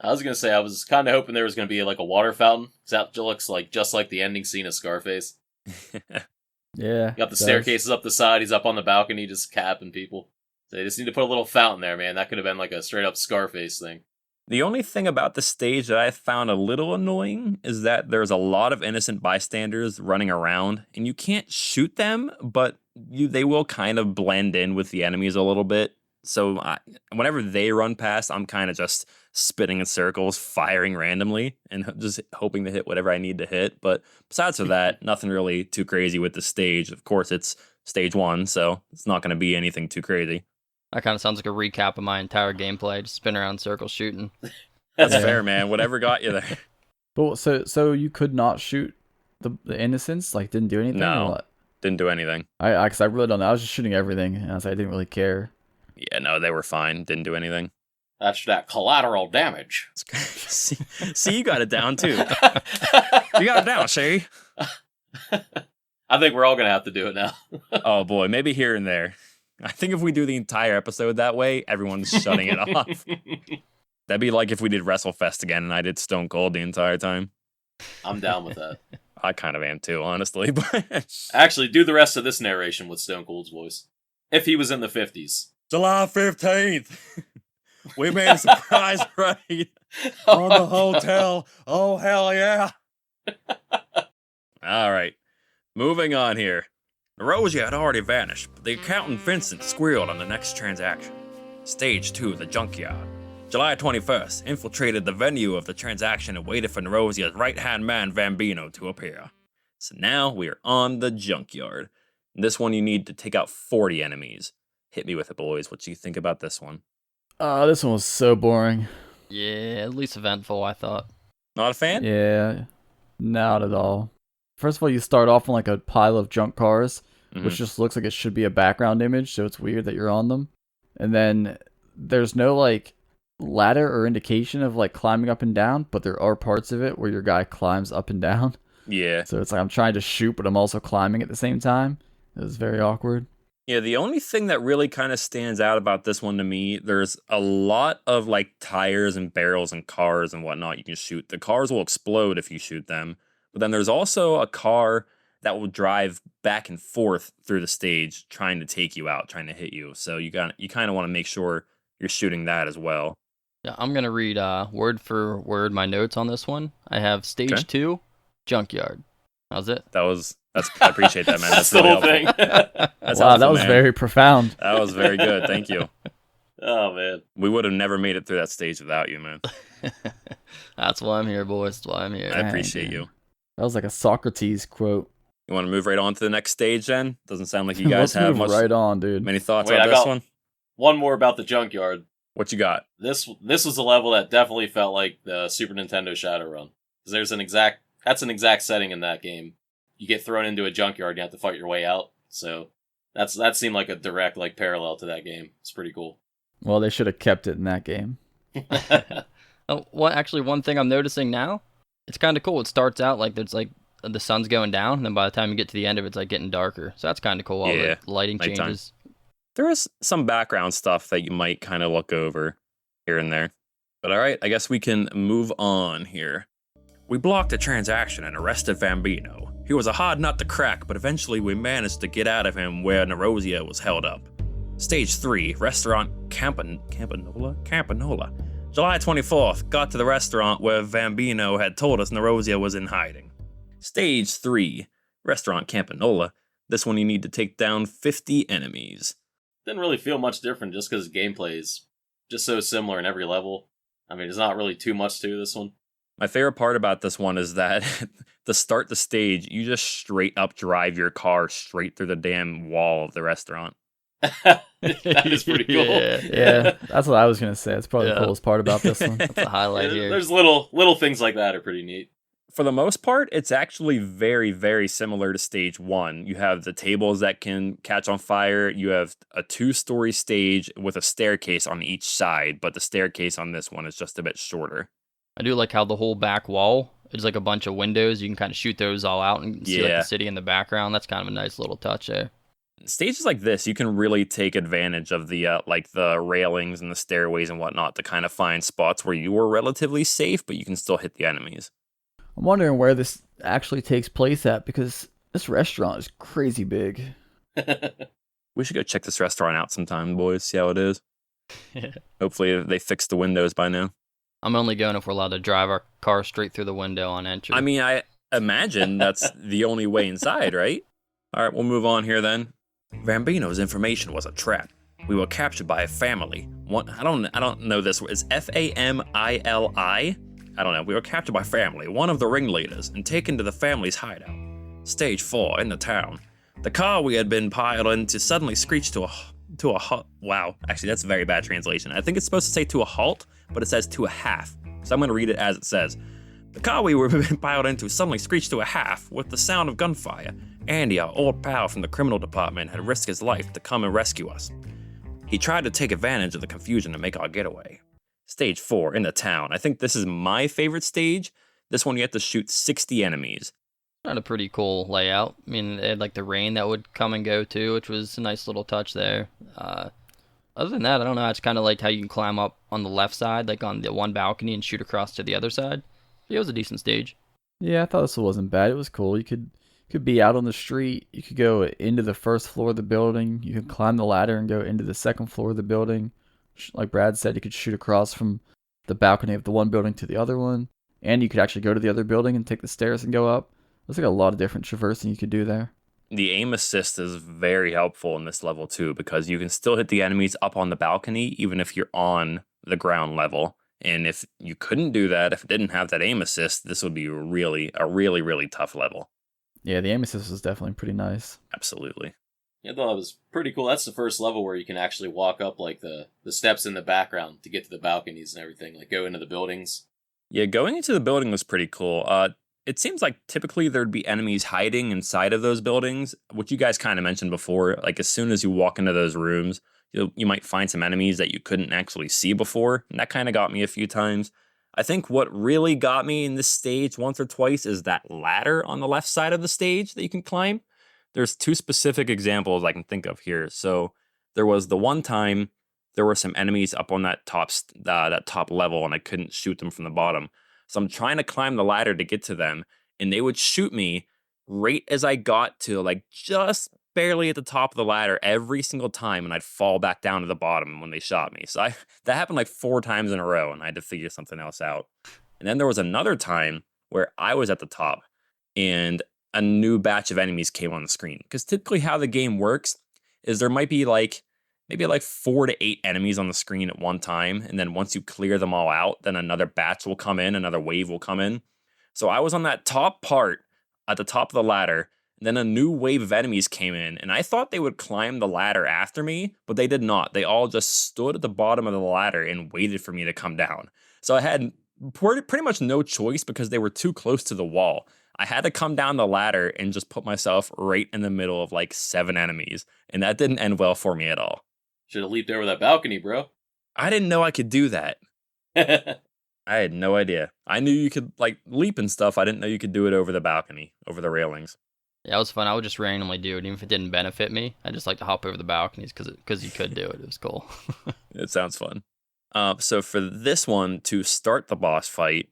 I was gonna say I was kind of hoping there was gonna be like a water fountain, because that looks like just like the ending scene of Scarface. Yeah. Got the it does. staircases up the side. He's up on the balcony, just capping people. So they just need to put a little fountain there, man. That could have been like a straight up Scarface thing. The only thing about the stage that I found a little annoying is that there's a lot of innocent bystanders running around, and you can't shoot them, but they will kind of blend in with the enemies a little bit. So whenever they run past, I'm kind of just spinning in circles, firing randomly, and just hoping to hit whatever I need to hit. But besides of that, nothing really too crazy with the stage. Of course, it's stage 1, so it's not going to be anything too crazy. That kind of sounds like a recap of my entire gameplay. Just spin around in circles shooting. That's Yeah. fair, man. Whatever got you there. But so you could not shoot the innocents? Like, didn't do anything? No. Or what? Didn't do anything. Because I really don't know. I was just shooting everything, and I didn't really care. Yeah, no, they were fine. Didn't do anything. That's that collateral damage. See, you got it down too. You got it down, see? I think we're all gonna have to do it now. Oh boy, maybe here and there. I think if we do the entire episode that way, everyone's shutting it off. That'd be like if we did WrestleFest again and I did Stone Cold the entire time. I'm down with that. I kind of am too, honestly. But Actually, do the rest of this narration with Stone Cold's voice. If he was in the 50s. July 15th, we made a surprise raid on the hotel. Oh, hell yeah. All right, moving on here. Nerosia had already vanished, but the accountant Vincent squealed on the next transaction. Stage 2, the junkyard. July 21st, infiltrated the venue of the transaction and waited for Nerosia's right-hand man, Bambino, to appear. So now we are on the junkyard. In this one, you need to take out 40 enemies. Hit me with it, boys. What do you think about this one? This one was so boring. Yeah, at least eventful, I thought. Not a fan? Yeah, not at all. First of all, you start off on like a pile of junk cars, which just looks like it should be a background image, so it's weird that you're on them. And then there's no like ladder or indication of like climbing up and down, but there are parts of it where your guy climbs up and down. Yeah. So it's like I'm trying to shoot, but I'm also climbing at the same time. It was very awkward. Yeah, the only thing that really kind of stands out about this one to me, there's a lot of like tires and barrels and cars and whatnot you can shoot. The cars will explode if you shoot them. But then there's also a car that will drive back and forth through the stage trying to take you out, trying to hit you. So you kind of want to make sure you're shooting that as well. Yeah, I'm going to read word for word my notes on this one. I have stage 2, junkyard. How's it? I appreciate that, man. That's the really whole helpful. thing. That's Wow, helpful, that was man. very profound. That was very good. Thank you. Oh, man. We would have never made it through that stage without you, man. That's why I'm here, boys. That's why I'm here. I appreciate you. That was like a Socrates quote. You want to move right on to the next stage then? Doesn't sound like you guys Let's have move much right on, dude. many thoughts Wait, on I this got- one. One more about the junkyard. What you got? This was a level that definitely felt like the Super Nintendo Shadowrun. Because that's an exact setting in that game. You get thrown into a junkyard and you have to fight your way out. So that seemed like a direct like parallel to that game. It's pretty cool. Well, they should have kept it in that game. One thing I'm noticing now, it's kind of cool. It starts out like there's like the sun's going down, and then by the time you get to the end of it, it's like getting darker. So that's kind of cool. All Yeah, the lighting nighttime. changes. There is some background stuff that you might kind of look over here and there. But all right, I guess we can move on here. We blocked a transaction and arrested Bambino. He was a hard nut to crack, but eventually we managed to get out of him where Nerosia was held up. Stage 3, Restaurant Campanola? July 24th, got to the restaurant where Bambino had told us Nerosia was in hiding. Stage 3, Restaurant Campanola. This one you need to take down 50 enemies. Didn't really feel much different just because gameplay is just so similar in every level. I mean, there's not really too much to this one. My favorite part about this one is that to start the stage, you just straight up drive your car straight through the damn wall of the restaurant. That is pretty cool. Yeah, that's what I was gonna say. That's probably the Yeah. coolest part about this one. That's a highlight here. There's little things like that are pretty neat. For the most part, it's actually very, very similar to stage 1. You have the tables that can catch on fire. You have a 2-story stage with a staircase on each side, but the staircase on this one is just a bit shorter. I do like how the whole back wall is like a bunch of windows. You can kind of shoot those all out and see like Yeah. the city in the background. That's kind of a nice little touch there. Stages like this, you can really take advantage of the like the railings and the stairways and whatnot to kind of find spots where you are relatively safe, but you can still hit the enemies. I'm wondering where this actually takes place at because this restaurant is crazy big. We should go check this restaurant out sometime, boys. See how it is. Hopefully they fixed the windows by now. I'm only going if we're allowed to drive our car straight through the window on entry. I mean, I imagine that's the only way inside, right? All right, we'll move on here then. Bambino's information was a trap. We were captured by a family. I don't know this. It's Famili? I don't know. We were captured by family, one of the ringleaders, and taken to the family's hideout. Stage 4, in the town. The car we had been piled into suddenly screeched to a halt. Wow, actually that's a very bad translation. I think it's supposed to say to a halt, but it says to a half. So I'm going to read it as it says. The car we were piled into suddenly screeched to a half with the sound of gunfire. Andy, our old pal from the criminal department, had risked his life to come and rescue us. He tried to take advantage of the confusion to make our getaway. Stage 4, in the town. I think this is my favorite stage. This one you have to shoot 60 enemies. Not a pretty cool layout. I mean, they had like the rain that would come and go too, which was a nice little touch there. Other than that, I don't know. I just kind of liked how you can climb up on the left side, like on the one balcony, and shoot across to the other side. It was a decent stage. Yeah, I thought this wasn't bad. It was cool. You could be out on the street. You could go into the first floor of the building. You could climb the ladder and go into the second floor of the building. Like Brad said, you could shoot across from the balcony of the one building to the other one. And you could actually go to the other building and take the stairs and go up. There's like a lot of different traversing you could do there. The aim assist is very helpful in this level too, because you can still hit the enemies up on the balcony, even if you're on the ground level. And if you couldn't do that, if it didn't have that aim assist, this would be really tough level. Yeah, the aim assist was definitely pretty nice. Absolutely. Yeah, I thought it was pretty cool. That's the first level where you can actually walk up like the steps in the background to get to the balconies and everything, like go into the buildings. Yeah, going into the building was pretty cool. It seems like typically there'd be enemies hiding inside of those buildings, which you guys kind of mentioned before. Like as soon as you walk into those rooms, you might find some enemies that you couldn't actually see before, and that kind of got me a few times. I think what really got me in this stage once or twice is that ladder on the left side of the stage that you can climb. There's two specific examples I can think of here. So there was the one time there were some enemies up on that top level, and I couldn't shoot them from the bottom. So I'm trying to climb the ladder to get to them, and they would shoot me right as I got to like just barely at the top of the ladder every single time, and I'd fall back down to the bottom when they shot me. So that happened like 4 times in a row, and I had to figure something else out. And then there was another time where I was at the top, and a new batch of enemies came on the screen. Because typically how the game works is there might be like maybe like 4 to 8 enemies on the screen at one time, and then once you clear them all out, then another batch will come in, another wave will come in. So I was on that top part at the top of the ladder, and then a new wave of enemies came in, and I thought they would climb the ladder after me, but they did not. They all just stood at the bottom of the ladder and waited for me to come down. So I had pretty much no choice because they were too close to the wall. I had to come down the ladder and just put myself right in the middle of like 7 enemies, and that didn't end well for me at all. Should have leaped over that balcony, bro. I didn't know I could do that. I had no idea. I knew you could like leap and stuff. I didn't know you could do it over the balcony, over the railings. Yeah, it was fun. I would just randomly do it, even if it didn't benefit me. I just like to hop over the balconies because you could do it. It was cool. It sounds fun. So for this one, to start the boss fight,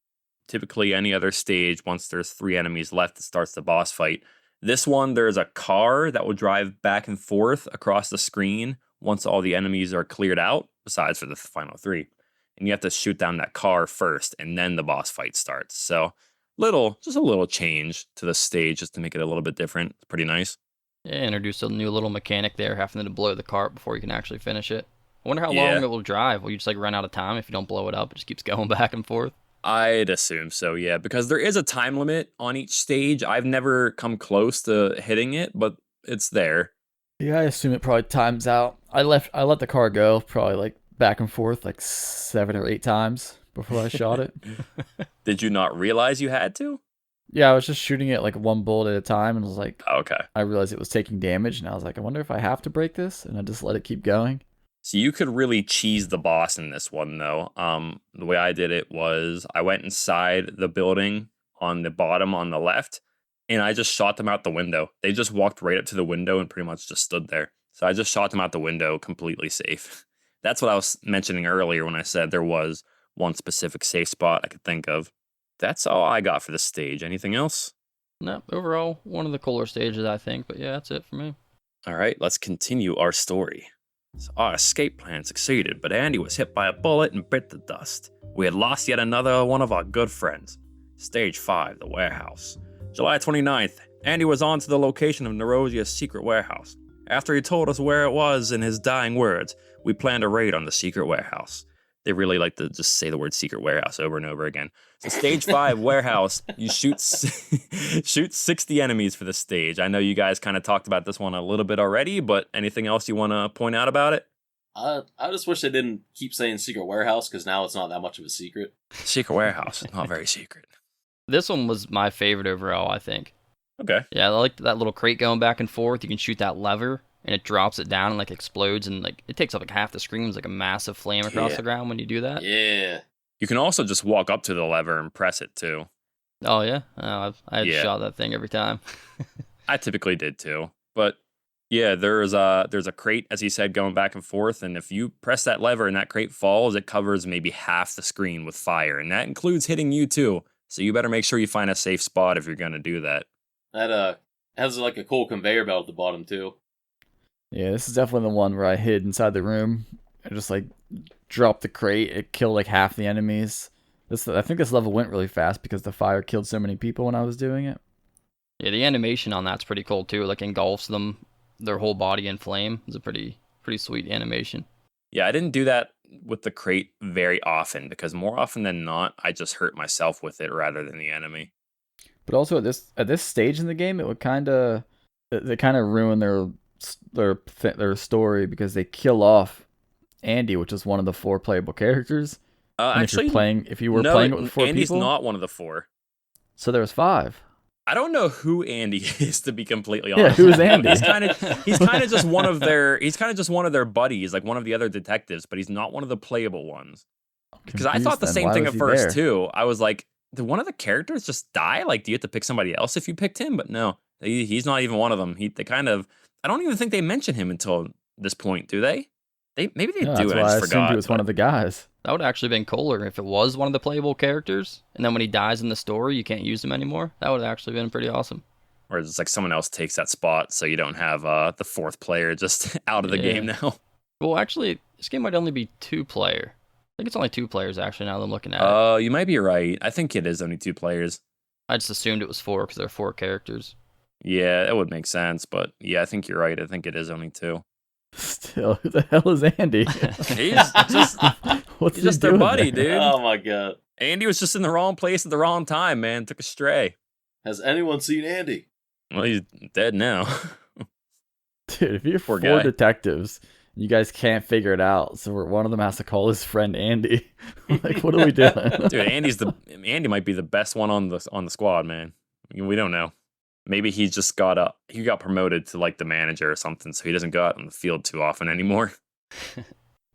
typically any other stage, once there's 3 enemies left, it starts the boss fight. This one, there's a car that will drive back and forth across the screen once all the enemies are cleared out, besides for the final 3. And you have to shoot down that car first, and then the boss fight starts. So just a little change to the stage just to make it a little bit different. It's pretty nice. Yeah, introduce a new little mechanic there, having to blow the cart before you can actually finish it. I wonder how Yeah. long it will drive. Will you just like run out of time if you don't blow it up? It just keeps going back and forth. I'd assume so, yeah, because there is a time limit on each stage. I've never come close to hitting it, but it's there. Yeah, I assume it probably times out. I let the car go probably like back and forth like 7 or 8 times before I shot it. Did you not realize you had to? Yeah, I was just shooting it like one bullet at a time, and was like, Okay. I realized it was taking damage, and I was like, I wonder if I have to break this, and I just let it keep going. So you could really cheese the boss in this one, though. The way I did it was I went inside the building on the bottom on the left, and I just shot them out the window. They just walked right up to the window and pretty much just stood there. So I just shot them out the window completely safe. That's what I was mentioning earlier when I said there was one specific safe spot I could think of. That's all I got for this stage. Anything else? No, overall, one of the cooler stages, I think. But yeah, that's it for me. All right, let's continue our story. So our escape plan succeeded, but Andy was hit by a bullet and bit to dust. We had lost yet another one of our good friends. Stage 5, the warehouse. July 29th, Andy was on to the location of Nerosia's secret warehouse. After he told us where it was in his dying words, we planned a raid on the secret warehouse. They really like to just say the word secret warehouse over and over again. So stage 5 warehouse, you shoot 60 enemies for the stage. I know you guys kind of talked about this one a little bit already, but anything else you want to point out about it? I just wish they didn't keep saying secret warehouse, because now it's not that much of a secret. Secret warehouse, not very secret. This one was my favorite overall, I think. Okay. Yeah, I like that little crate going back and forth. You can shoot that lever, and it drops it down and like explodes, and like it takes up like half the screen. It's like a massive flame across the ground when you do that. Yeah. You can also just walk up to the lever and press it too. Oh yeah, I had shot that thing every time. I typically did too, but yeah, there's a crate, as he said, going back and forth, and if you press that lever and that crate falls, it covers maybe half the screen with fire, and that includes hitting you too. So you better make sure you find a safe spot if you're gonna do that. That has like a cool conveyor belt at the bottom too. Yeah, this is definitely the one where I hid inside the room. I just like dropped the crate. It killed like half the enemies. I think this level went really fast because the fire killed so many people when I was doing it. Yeah, the animation on that's pretty cool too. Like engulfs them, their whole body in flame. It's a pretty sweet animation. Yeah, I didn't do that with the crate very often because more often than not, I just hurt myself with it rather than the enemy. But also at this stage in the game, it would kind of they kind of ruin their story because they kill off Andy, which is one of the 4 playable characters. And Actually, if you were playing it with 4 Andy's people, not one of the 4. so there was 5. I don't know who Andy is, to be completely Yeah, honest. who is Andy? He's kind of just one of their buddies, like one of the other detectives, but he's not one of the playable ones. Because I thought the same thing at first too. I was like, did one of the characters just die? Like, do you have to pick somebody else if you picked him? But no, he's not even one of them. I don't even think they mention him until this point, do they? Maybe they do, and I just forgot. He was one of the guys. That would actually been cooler if it was one of the playable characters, and then when he dies in the story, you can't use him anymore. That would have actually been pretty awesome. Or it's like someone else takes that spot, so you don't have the 4th player just out of the game now. Well, actually, this game might only be 2-player. I think it's only 2 players, actually, now that I'm looking at it. Oh, you might be right. I think it is only 2 players. I just assumed it was 4 because there are 4 characters. Yeah, it would make sense, but yeah, I think you're right. I think it is only 2. Still, who the hell is Andy? He's just their buddy, dude. Oh my god. Andy was just in the wrong place at the wrong time, man. Took a stray. Has anyone seen Andy? Well, he's dead now. Dude, if you're Poor 4 guy. detectives, you guys can't figure it out, so one of them has to call his friend Andy. Like, what are we doing? Dude, Andy might be the best one on the squad, man. We don't know. Maybe he just got promoted to like the manager or something, so he doesn't go out on the field too often anymore.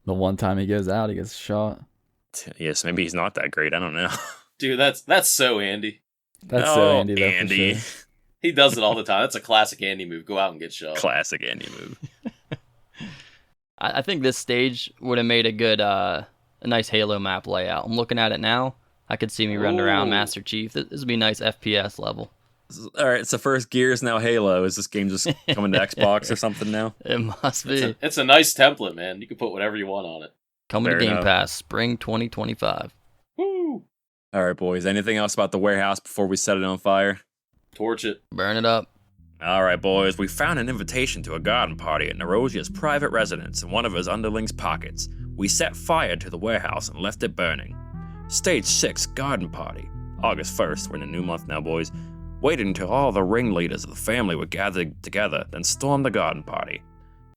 The one time he goes out, he gets shot. Yes, maybe he's not that great. I don't know. Dude, that's so Andy. That's so Andy. Though, Andy. for sure. He does it all the time. That's a classic Andy move. Go out and get shot. Classic Andy move. I think this stage would have made a nice Halo map layout. I'm looking at it now. I could see me running around Master Chief. This would be a nice FPS level. All right, so first Gears, now Halo. Is this game just coming to Xbox or something now? It must be. It's a nice template, man. You can put whatever you want on it. Coming Fair to Game enough. Pass, spring 2025. Woo! All right, boys. Anything else about the warehouse before we set it on fire? Torch it. Burn it up. All right, boys. We found an invitation to a garden party at Narosia's private residence in one of his underlings' pockets. We set fire to the warehouse and left it burning. Stage 6 garden party. August 1st. We're in a new month now, boys. Waited until all the ringleaders of the family were gathered together, then stormed the garden party.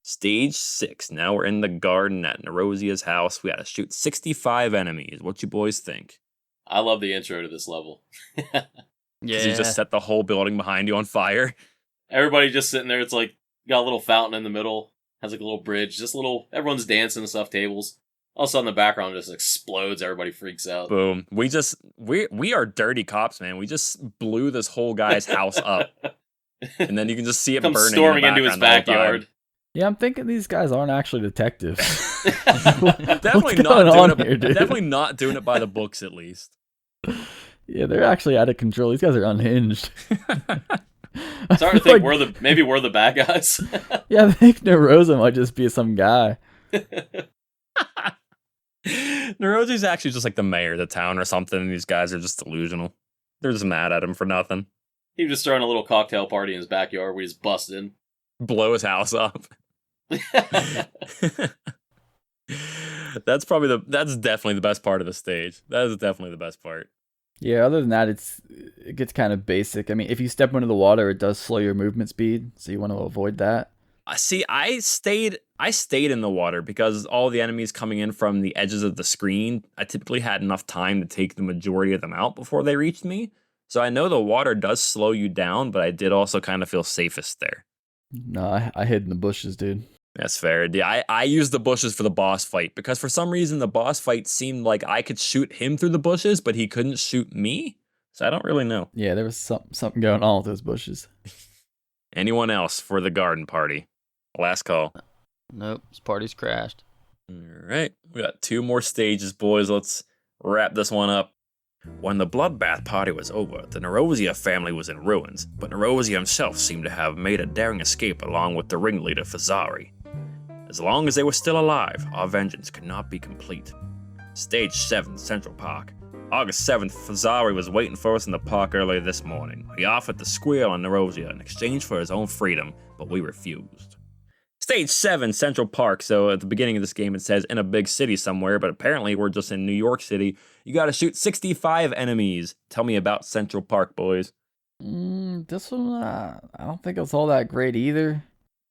Stage 6. Now we're in the garden at Narosia's house. We had to shoot 65 enemies. What you boys think? I love the intro to this level. Yeah. Because you just set the whole building behind you on fire. Everybody just sitting there. It's like got a little fountain in the middle. Has like a little bridge. Everyone's dancing and stuff. Tables. All of a sudden, the background just explodes. Everybody freaks out. Boom. We are dirty cops, man. We just blew this whole guy's house up. And then you can just see it Comes burning storming in the into his background the whole time. backyard. Yeah, I'm thinking these guys aren't actually detectives. Definitely What's not going doing on it. here, dude? Definitely not doing it by the books, at least. Yeah, they're actually out of control. These guys are unhinged. It's hard to think maybe we're the bad guys. Yeah, I think Narosa might just be some guy. Narosi's actually just like the mayor of the town or something, and these guys are just delusional. They're just mad at him for nothing. He was just throwing a little cocktail party in his backyard. We just bust in. Blow his house up. That's definitely the best part of the stage. That is definitely the best part. Yeah, other than that, it gets kind of basic. I mean, if you step into the water, it does slow your movement speed, so you want to avoid that. See, I stayed in the water because all the enemies coming in from the edges of the screen, I typically had enough time to take the majority of them out before they reached me. So I know the water does slow you down, but I did also kind of feel safest there. No, I hid in the bushes, dude. That's fair. Yeah, I used the bushes for the boss fight because for some reason the boss fight seemed like I could shoot him through the bushes, but he couldn't shoot me. So I don't really know. Yeah, there was something going on with those bushes. Anyone else for the garden party? Last call. Nope, this party's crashed. All right, we got 2 more stages, boys. Let's wrap this one up. When the bloodbath party was over, the Narosia family was in ruins, but Narosia himself seemed to have made a daring escape along with the ringleader Fazari. As long as they were still alive, our vengeance could not be complete. Stage 7, Central Park. August 7th, Fazari was waiting for us in the park earlier this morning. He offered to squeal on Narosia in exchange for his own freedom, but we refused. Stage 7, Central Park. So at the beginning of this game, it says in a big city somewhere, but apparently we're just in New York City. You got to shoot 65 enemies. Tell me about Central Park, boys. This one, I don't think it was all that great either.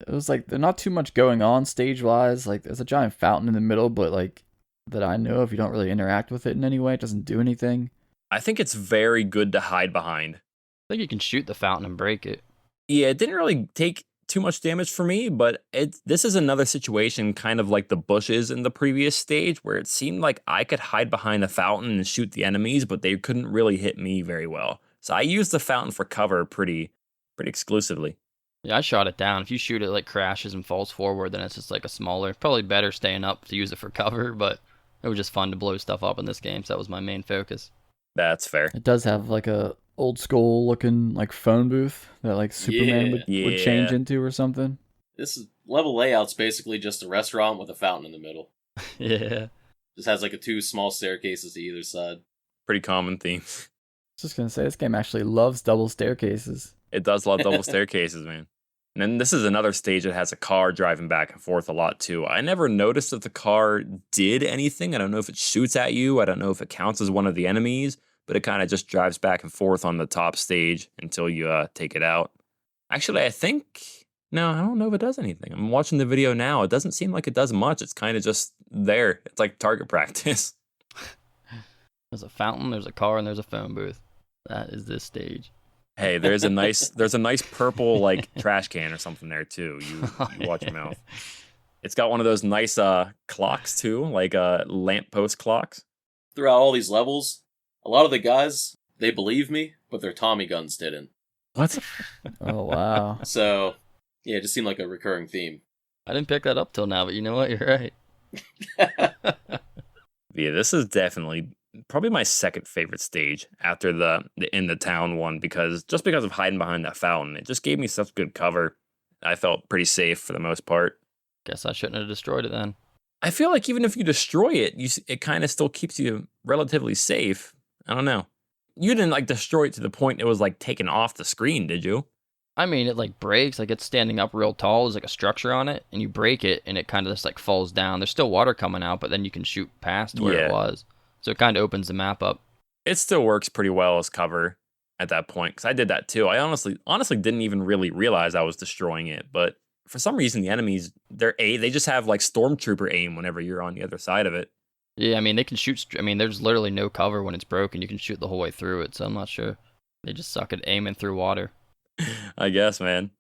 It was like there's not too much going on stage wise. Like there's a giant fountain in the middle, but like that I know of, you don't really interact with it in any way. It doesn't do anything. I think it's very good to hide behind. I think you can shoot the fountain and break it. Yeah, it didn't really take too much damage for me, but this is another situation kind of like the bushes in the previous stage where it seemed like I could hide behind the fountain and shoot the enemies, but they couldn't really hit me very well. So I used the fountain for cover pretty exclusively. Yeah, I shot it down. If you shoot it, like crashes and falls forward, then it's just like a smaller. Probably better staying up to use it for cover, but it was just fun to blow stuff up in this game, so that was my main focus. That's fair. It does have like a old school looking like phone booth that like Superman would change into or something. This level layout's basically just a restaurant with a fountain in the middle. Yeah. Just has like 2 small staircases to either side. Pretty common theme. I was just gonna say this game actually loves double staircases. It does love double staircases, man. And then this is another stage that has a car driving back and forth a lot too. I never noticed if the car did anything. I don't know if it shoots at you. I don't know if it counts as one of the enemies, but it kind of just drives back and forth on the top stage until you take it out. Actually, I don't know if it does anything. I'm watching the video now. It doesn't seem like it does much. It's kind of just there. It's like target practice. There's a fountain, there's a car, and there's a phone booth. That is this stage. Hey, there's a nice purple like trash can or something there too. You watch your mouth. It's got one of those nice clocks too, like lamppost clocks. Throughout all these levels, a lot of the guys, they believe me, but their Tommy guns didn't. What? Oh wow. So, yeah, it just seemed like a recurring theme. I didn't pick that up till now, but you know what? You're right. Yeah, this is definitely probably my second favorite stage after the in the town one because of hiding behind that fountain. It just gave me such good cover. I felt pretty safe for the most part. Guess I shouldn't have destroyed it then. I feel like even if you destroy it, it kind of still keeps you relatively safe. I don't know. You didn't like destroy it to the point it was like taken off the screen, did you? I mean, it like breaks, like it's standing up real tall. There's like a structure on it, and you break it, and it kind of just like falls down. There's still water coming out, but then you can shoot past where it was. So it kind of opens the map up. It still works pretty well as cover at that point, because I did that too. I honestly didn't even really realize I was destroying it, but for some reason the enemies, they just have like stormtrooper aim whenever you're on the other side of it. Yeah, I mean, they can shoot, there's literally no cover when it's broken. You can shoot the whole way through it, so I'm not sure. They just suck at aiming through water. I guess, man.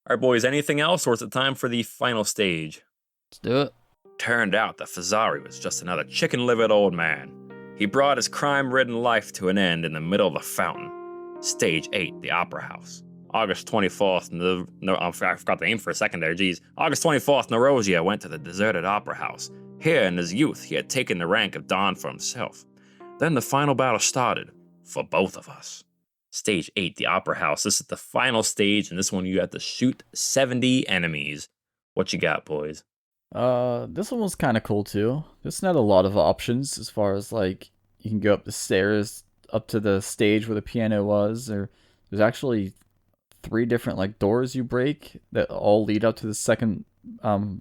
All right, boys, anything else, or is it time for the final stage? Let's do it. Turned out that Fazari was just another chicken-livered old man. He brought his crime-ridden life to an end in the middle of the fountain. Stage 8, the Opera House. August 24th, I forgot the name for a second there, geez. August 24th, Narosia went to the deserted Opera House. Here, in his youth, he had taken the rank of Don for himself. Then the final battle started, for both of us. Stage 8, the Opera House. This is the final stage, and this one you have to shoot 70 enemies. What you got, boys? This one was kind of cool too. This had a lot of options as far as like you can go up the stairs up to the stage where the piano was, or there's actually 3 different like doors you break that all lead up to the second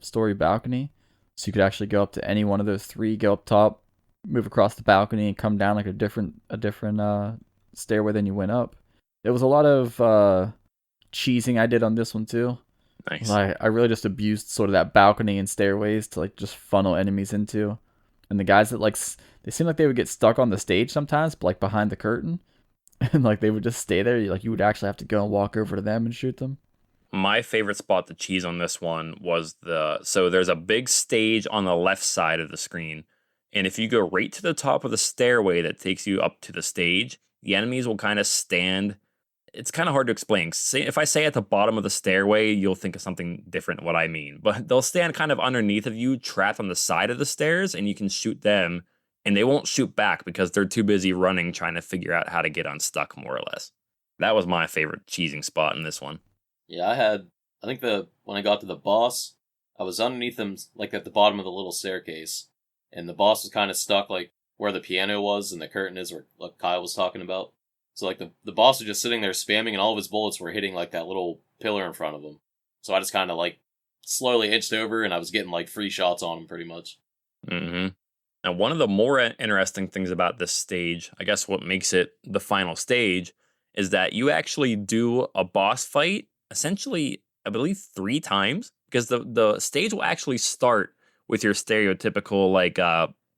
story balcony. So you could actually go up to any one of those 3, go up top, move across the balcony, and come down like a different stairway than you went up. There was a lot of cheesing I did on this one too. Nice. I really just abused sort of that balcony and stairways to like just funnel enemies into. And the guys that like they seemed like they would get stuck on the stage sometimes, but like behind the curtain, and like they would just stay there. Like you would actually have to go and walk over to them and shoot them. My favorite spot to cheese on this one was so there's a big stage on the left side of the screen, and if you go right to the top of the stairway that takes you up to the stage, the enemies will kind of stand. It's kind of hard to explain. If I say at the bottom of the stairway, you'll think of something different what I mean. But they'll stand kind of underneath of you, trapped on the side of the stairs, and you can shoot them, and they won't shoot back because they're too busy running trying to figure out how to get unstuck, more or less. That was my favorite cheesing spot in this one. Yeah, when I got to the boss, I was underneath him, like at the bottom of the little staircase, and the boss was kind of stuck, like where the piano was and the curtain is, where like Kyle was talking about. So like the boss was just sitting there spamming, and all of his bullets were hitting like that little pillar in front of him. So I just kind of like slowly inched over, and I was getting like free shots on him pretty much. Mm-hmm. Now, one of the more interesting things about this stage, I guess what makes it the final stage, is that you actually do a boss fight essentially, I believe, 3 times, because the stage will actually start with your stereotypical like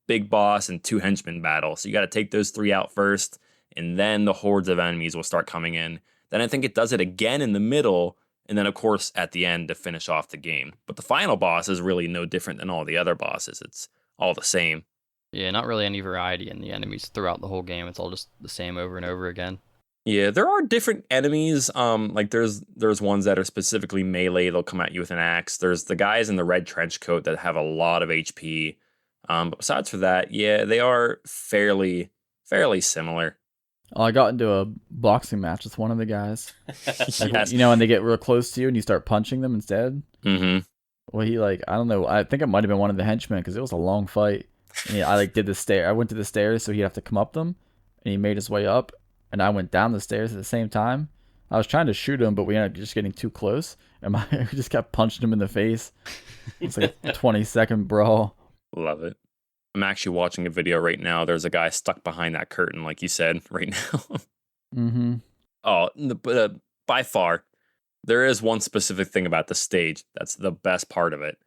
big boss and 2 henchmen battle. So you got to take those 3 out first, and then the hordes of enemies will start coming in. Then I think it does it again in the middle, and then of course at the end to finish off the game. But the final boss is really no different than all the other bosses. It's all the same. Yeah, not really any variety in the enemies throughout the whole game. It's all just the same over and over again. Yeah, there are different enemies. Like there's ones that are specifically melee. They'll come at you with an axe. There's the guys in the red trench coat that have a lot of HP. But besides for that, yeah, they are fairly similar. Oh, I got into a boxing match with one of the guys. Like, Yes. you know, when they get real close to you and you start punching them instead. Mm-hmm. Well, he I don't know. I think it might have been one of the henchmen because it was a long fight. And I did the stair. I went to the stairs so he'd have to come up them, and he made his way up, and I went down the stairs at the same time. I was trying to shoot him, but we ended up just getting too close, and we just kept punching him in the face. It's like a 20-second brawl. Love it. I'm actually watching a video right now. There's a guy stuck behind that curtain, like you said, right now. Mm-hmm. Oh, but by far, there is one specific thing about the stage that's the best part of it.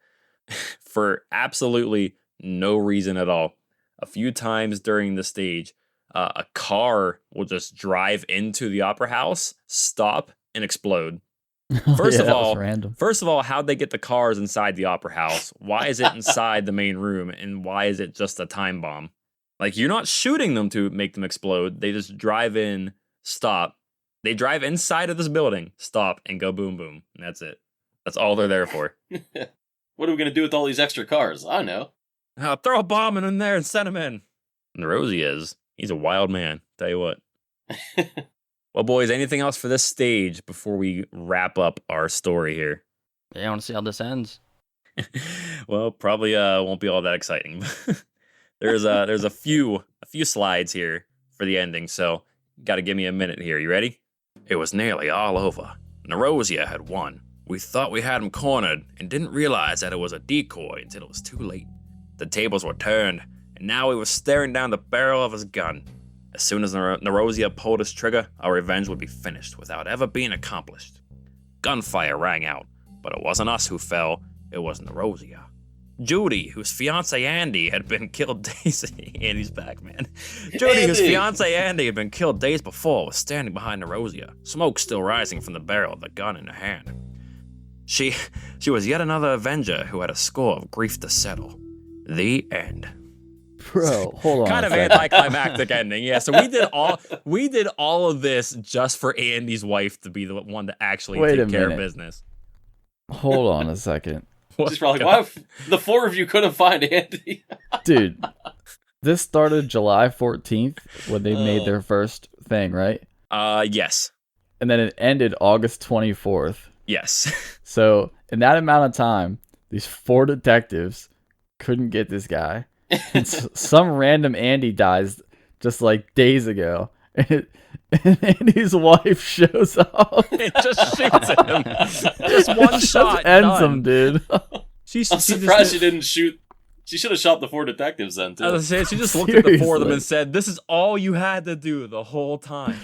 For absolutely no reason at all. A few times during the stage, a car will just drive into the opera house, stop, and explode. First Yeah, of that all, was random. how'd they get the cars inside the opera house? Why is it inside the main room, and why is it just a time bomb? Like, you're not shooting them to make them explode. They just drive in, stop. They drive inside of this building, stop, and go boom, boom. And that's it. That's all they're there for. What are we gonna do with all these extra cars? I know. Throw a bomb in there and send him in. And Rosie he's a wild man. Tell you what. Well, boys, anything else for this stage before we wrap up our story here? Yeah, I want to see how this ends. Well, probably won't be all that exciting. there's a few slides here for the ending, so got to give me a minute here. You ready? It was nearly all over. Narosia had won. We thought we had him cornered and didn't realize that it was a decoy until it was too late. The tables were turned, and now he was staring down the barrel of his gun. As soon as Narosia pulled his trigger, our revenge would be finished without ever being accomplished. Gunfire rang out, but it wasn't us who fell, it was Narosia. Judy, whose fiance Andy had been killed days... Andy's back, man. Judy, whose fiance Andy had been killed days before, was standing behind Narosia, smoke still rising from the barrel of the gun in her hand. She was yet another Avenger who had a score of grief to settle. The end. Bro, hold on. Kind of anticlimactic ending, yeah. So we did all of this just for Andy's wife to be the one to actually take care of business. Hold on a second. She's probably like, why the 4 of you couldn't find Andy? Dude, this started July 14th when they made their first thing, right? Yes. And then it ended August 24th. Yes. So in that amount of time, these 4 detectives couldn't get this guy. And some random Andy dies just like days ago. And Andy's wife shows up. It just shoots at him. Just one shot. Ends him, dude. I'm surprised she didn't shoot. She should have shot the 4 detectives then, too. I was saying, she just looked at the 4 of them and said, "This is all you had to do the whole time."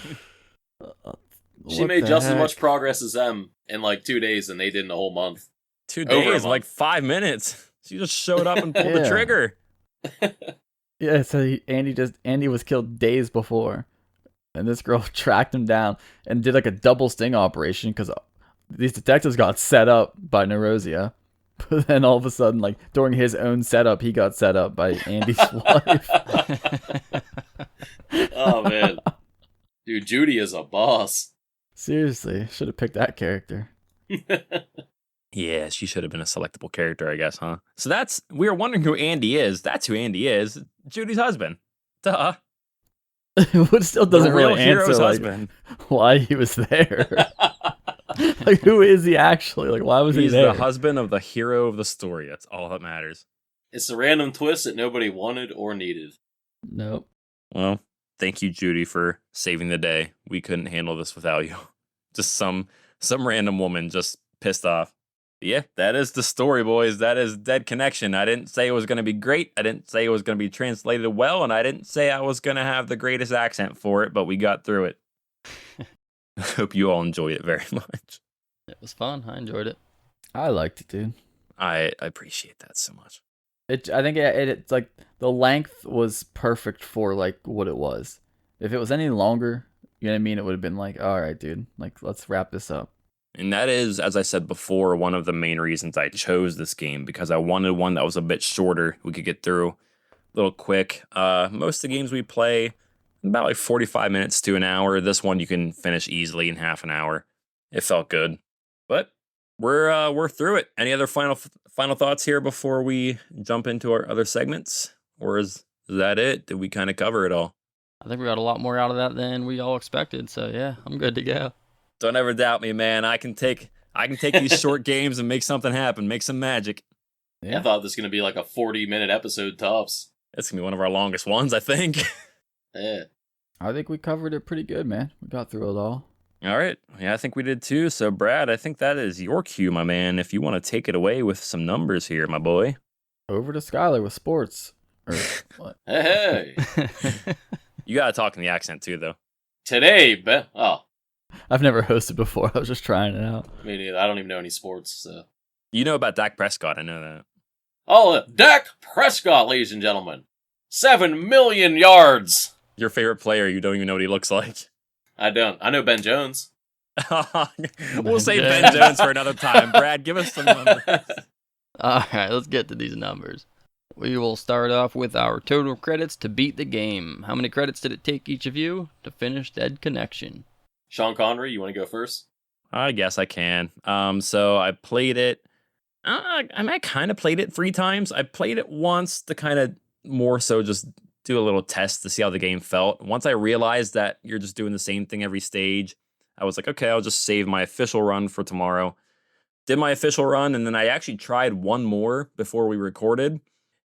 She made just as much progress as them in like 2 days than they did in a whole month. 2 days, like 5 minutes. She just showed up and pulled the trigger. Yeah, so Andy was killed days before, and this girl tracked him down and did like a double sting operation because these detectives got set up by Narosia, but then all of a sudden, like during his own setup, he got set up by Andy's wife. Oh man, dude, Judy is a boss. Seriously, should have picked that character. Yeah, she should have been a selectable character, I guess, huh? So we were wondering who Andy is. That's who Andy is. Judy's husband. Duh. What still doesn't the real really hero's answer husband. Why he was there. Like, who is he actually? Like, why was he there? He's the husband of the hero of the story. That's all that matters. It's a random twist that nobody wanted or needed. Nope. Well, thank you, Judy, for saving the day. We couldn't handle this without you. Just some random woman just pissed off. Yeah, that is the story, boys. That is Dead Connection. I didn't say it was going to be great. I didn't say it was going to be translated well, and I didn't say I was going to have the greatest accent for it, but we got through it. I hope you all enjoyed it very much. It was fun. I enjoyed it. I liked it, dude. I appreciate that so much. I think it's like the length was perfect for like what it was. If it was any longer, you know what I mean, it would have been like, all right, dude, like let's wrap this up. And that is, as I said before, one of the main reasons I chose this game, because I wanted one that was a bit shorter, we could get through a little quick. Most of the games we play, about like 45 minutes to an hour. This one you can finish easily in half an hour. It felt good. But we're through it. Any other final thoughts here before we jump into our other segments? Or is that it? Did we kind of cover it all? I think we got a lot more out of that than we all expected. So yeah, I'm good to go. Don't ever doubt me, man. I can take these short games and make something happen, make some magic. I thought this was going to be like a 40-minute episode tops. It's going to be one of our longest ones, I think. Yeah. I think we covered it pretty good, man. We got through it all. All right. Yeah, I think we did too. So, Brad, I think that is your cue, my man. If you want to take it away with some numbers here, my boy. Over to Skylar with sports. Or what? Hey. You got to talk in the accent too, though. Today, I've never hosted before. I was just trying it out. me neither. I don't even know any sports, so. You know about Dak Prescott. I know that. Oh, Dak Prescott, ladies and gentlemen. 7 million yards. Your favorite player, you don't even know what he looks like. I don't. I know Ben Jones. We'll save Ben Jones for another time. Brad, give us some numbers. All right, let's get to these numbers. We will start off with our total credits to beat the game. How many credits did it take each of you to finish Dead Connection? Sean Connery, you want to go first? I guess I can. So I played it. I kind of played it 3 times. I played it once to kind of more so just do a little test to see how the game felt. Once I realized that you're just doing the same thing every stage, I was like, okay, I'll just save my official run for tomorrow. Did my official run, and then I actually tried one more before we recorded.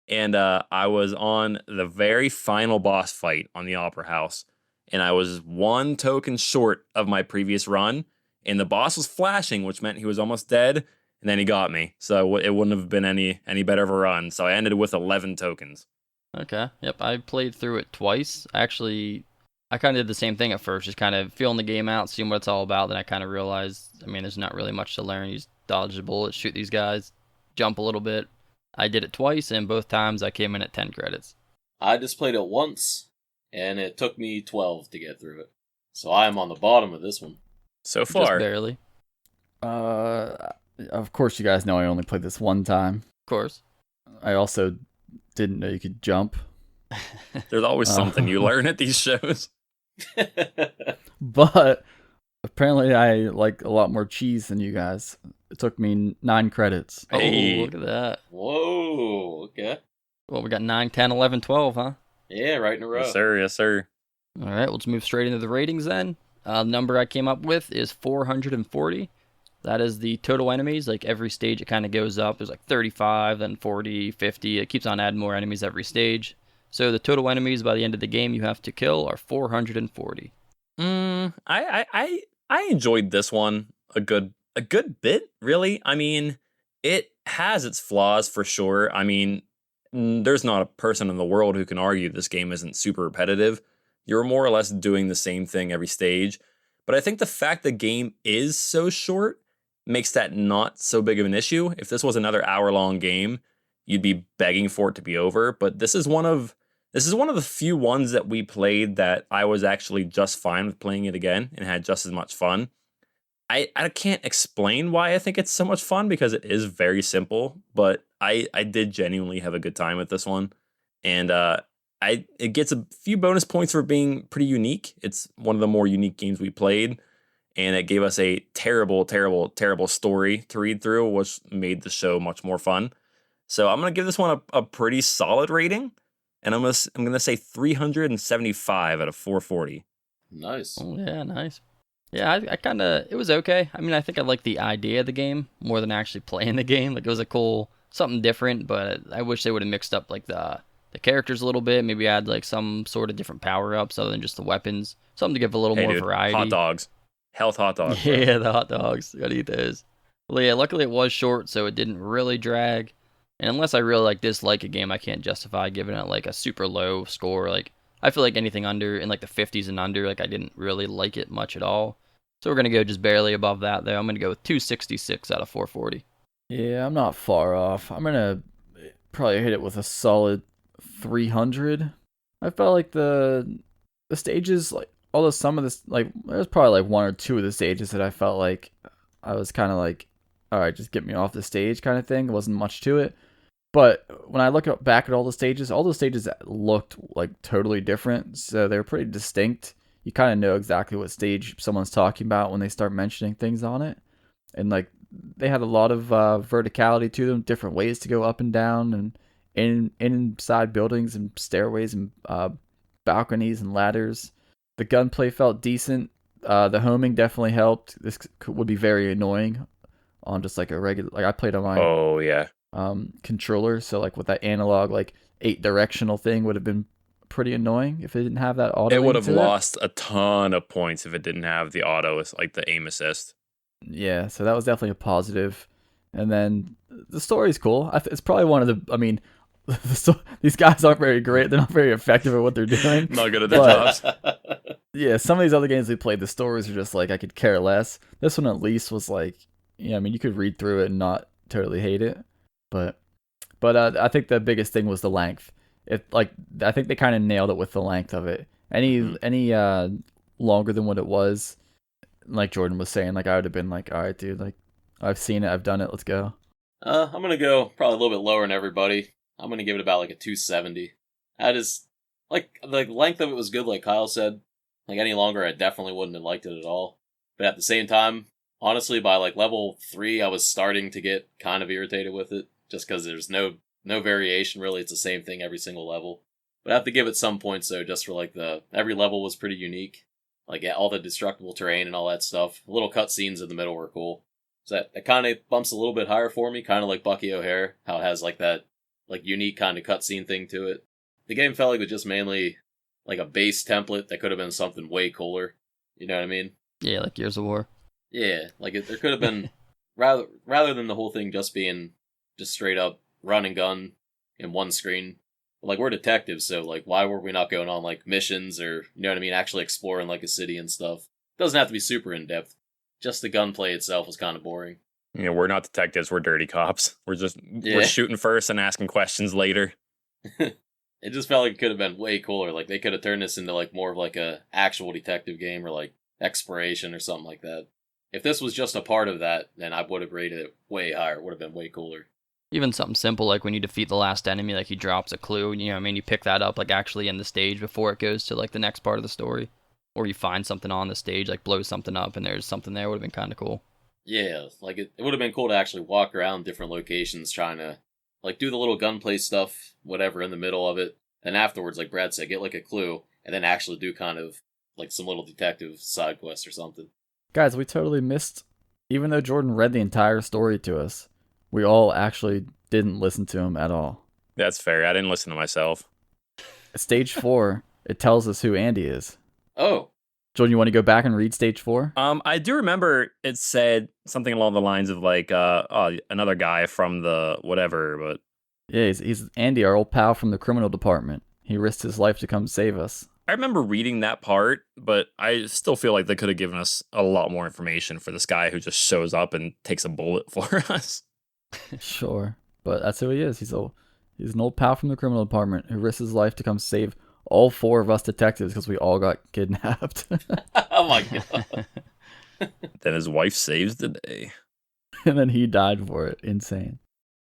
And I was on the very final boss fight on the Opera House. And I was 1 token short of my previous run. And the boss was flashing, which meant he was almost dead. And then he got me. So it wouldn't have been any better of a run. So I ended with 11 tokens. Okay, yep, I played through it twice. Actually, I kind of did the same thing at first, just kind of feeling the game out, seeing what it's all about. Then I kind of realized, I mean, there's not really much to learn. You just dodge the bullets, shoot these guys, jump a little bit. I did it twice, and both times I came in at 10 credits. I just played it once, and it took me 12 to get through it. So I am on the bottom of this one. So Just far. barely. Of course, you guys know I only played this one time. Of course. I also didn't know you could jump. There's always something you learn at these shows. But apparently I like a lot more cheese than you guys. It took me 9 credits. Hey. Oh, look at that. Whoa, okay. Well, we got 9, 10, 11, 12, huh? Yeah, right in a row. Yes, sir. Yes, sir. All right, let's move straight into the ratings then. The number I came up with is 440. That is the total enemies. Like every stage, it kind of goes up. There's like 35, then 40, 50. It keeps on adding more enemies every stage. So the total enemies by the end of the game you have to kill are 440. I enjoyed this one a good bit, really. I mean, it has its flaws for sure. I mean, there's not a person in the world who can argue this game isn't super repetitive. You're more or less doing the same thing every stage. But I think the fact the game is so short makes that not so big of an issue. If this was another hour-long game, you'd be begging for it to be over. But this is one of the few ones that we played that I was actually just fine with playing it again and had just as much fun. I can't explain why I think it's so much fun because it is very simple, but I did genuinely have a good time with this one. And it gets a few bonus points for being pretty unique. It's one of the more unique games we played, and it gave us a terrible, terrible, terrible story to read through, which made the show much more fun. So I'm gonna give this one a pretty solid rating, and I'm gonna say 375 out of 440. Nice. Oh, yeah, nice. Yeah, I kind of, it was okay. I mean, I think I like the idea of the game more than actually playing the game. Like, it was a cool, something different, but I wish they would have mixed up, like, the characters a little bit. Maybe add, like, some sort of different power-ups other than just the weapons. Something to give a little more variety. Hot dogs. Health hot dogs. Yeah, the hot dogs. Gotta eat those. Well, yeah, luckily it was short, so it didn't really drag. And unless I really dislike a game, I can't justify giving it like a super low score. Like I feel like anything under in like the 50s and under, like I didn't really like it much at all. So we're gonna go just barely above that though. I'm gonna go with 266 out of 440. Yeah, I'm not far off. I'm gonna probably hit it with a solid 300. I felt like the stages, like although some of this, like there's probably like one or two of the stages that I felt like I was kind of like, all right, just get me off the stage kind of thing. There wasn't much to it. But when I look back at all the stages looked like totally different. So they're pretty distinct. You kind of know exactly what stage someone's talking about when they start mentioning things on it. And like they had a lot of verticality to them, different ways to go up and down, and inside buildings and stairways and balconies and ladders. The gunplay felt decent. The homing definitely helped. This would be very annoying on just like a regular. Like I played on my Oh yeah. controller, so like with that analog like 8 directional thing would have been pretty annoying if it didn't have that auto. It would have lost a ton of points if it didn't have the auto, like the aim assist. Yeah, so that was definitely a positive. And then the story's cool. It's probably one of the. I mean, these guys aren't very great. They're not very effective at what they're doing. Not good at their jobs. Yeah, some of these other games we played, the stories are just like I could care less. This one at least was like, yeah, I mean, you could read through it and not totally hate it. But I think the biggest thing was the length. I think they kind of nailed it with the length of it. Any longer than what it was, like Jordan was saying, like I would have been like, all right, dude, like I've seen it, I've done it, let's go. I'm gonna go probably a little bit lower than everybody. I'm gonna give it about like a 270. That is like the length of it was good, like Kyle said. Like any longer, I definitely wouldn't have liked it at all. But at the same time, honestly, by like level 3, I was starting to get kind of irritated with it, just because there's no variation really. It's the same thing every single level. But I have to give it some points though, just for like every level was pretty unique. Like all the destructible terrain and all that stuff. Little cutscenes in the middle were cool. So that kind of bumps a little bit higher for me, kind of like Bucky O'Hare, how it has like that like unique kind of cutscene thing to it. The game felt like it was just mainly like a base template that could have been something way cooler. You know what I mean? Yeah, like Gears of War. Yeah, like there could have been rather than the whole thing just being just straight up run and gun in one screen. Like we're detectives, so like why were we not going on like missions or you know what I mean, actually exploring like a city and stuff? Doesn't have to be super in depth. Just the gunplay itself was kind of boring. Yeah, we're not detectives. We're dirty cops. We're shooting first and asking questions later. It just felt like it could have been way cooler. Like they could have turned this into like more of like a actual detective game or like exploration or something like that. If this was just a part of that, then I would have rated it way higher. It would have been way cooler. Even something simple like when you defeat the last enemy, like he drops a clue, you know what I mean? You pick that up like actually in the stage before it goes to like the next part of the story. Or you find something on the stage, like blow something up and there's something there, would have been kind of cool. Yeah, like it would have been cool to actually walk around different locations trying to like do the little gunplay stuff, whatever, in the middle of it. Then afterwards, like Brad said, get like a clue and then actually do kind of like some little detective side quest or something. Guys, we totally missed, even though Jordan read the entire story to us, we all actually didn't listen to him at all. That's fair. I didn't listen to myself. Stage 4, it tells us who Andy is. Oh. Jordan, you want to go back and read stage 4? I do remember it said something along the lines of like, another guy from the whatever, but... Yeah, he's Andy, our old pal from the criminal department. He risked his life to come save us. I remember reading that part, but I still feel like they could have given us a lot more information for this guy who just shows up and takes a bullet for us. Sure, but that's who he is. He's an old pal from the criminal department who risked his life to come save all 4 of us detectives because we all got kidnapped. Oh my god. Then his wife saves the day. And then he died for it. Insane.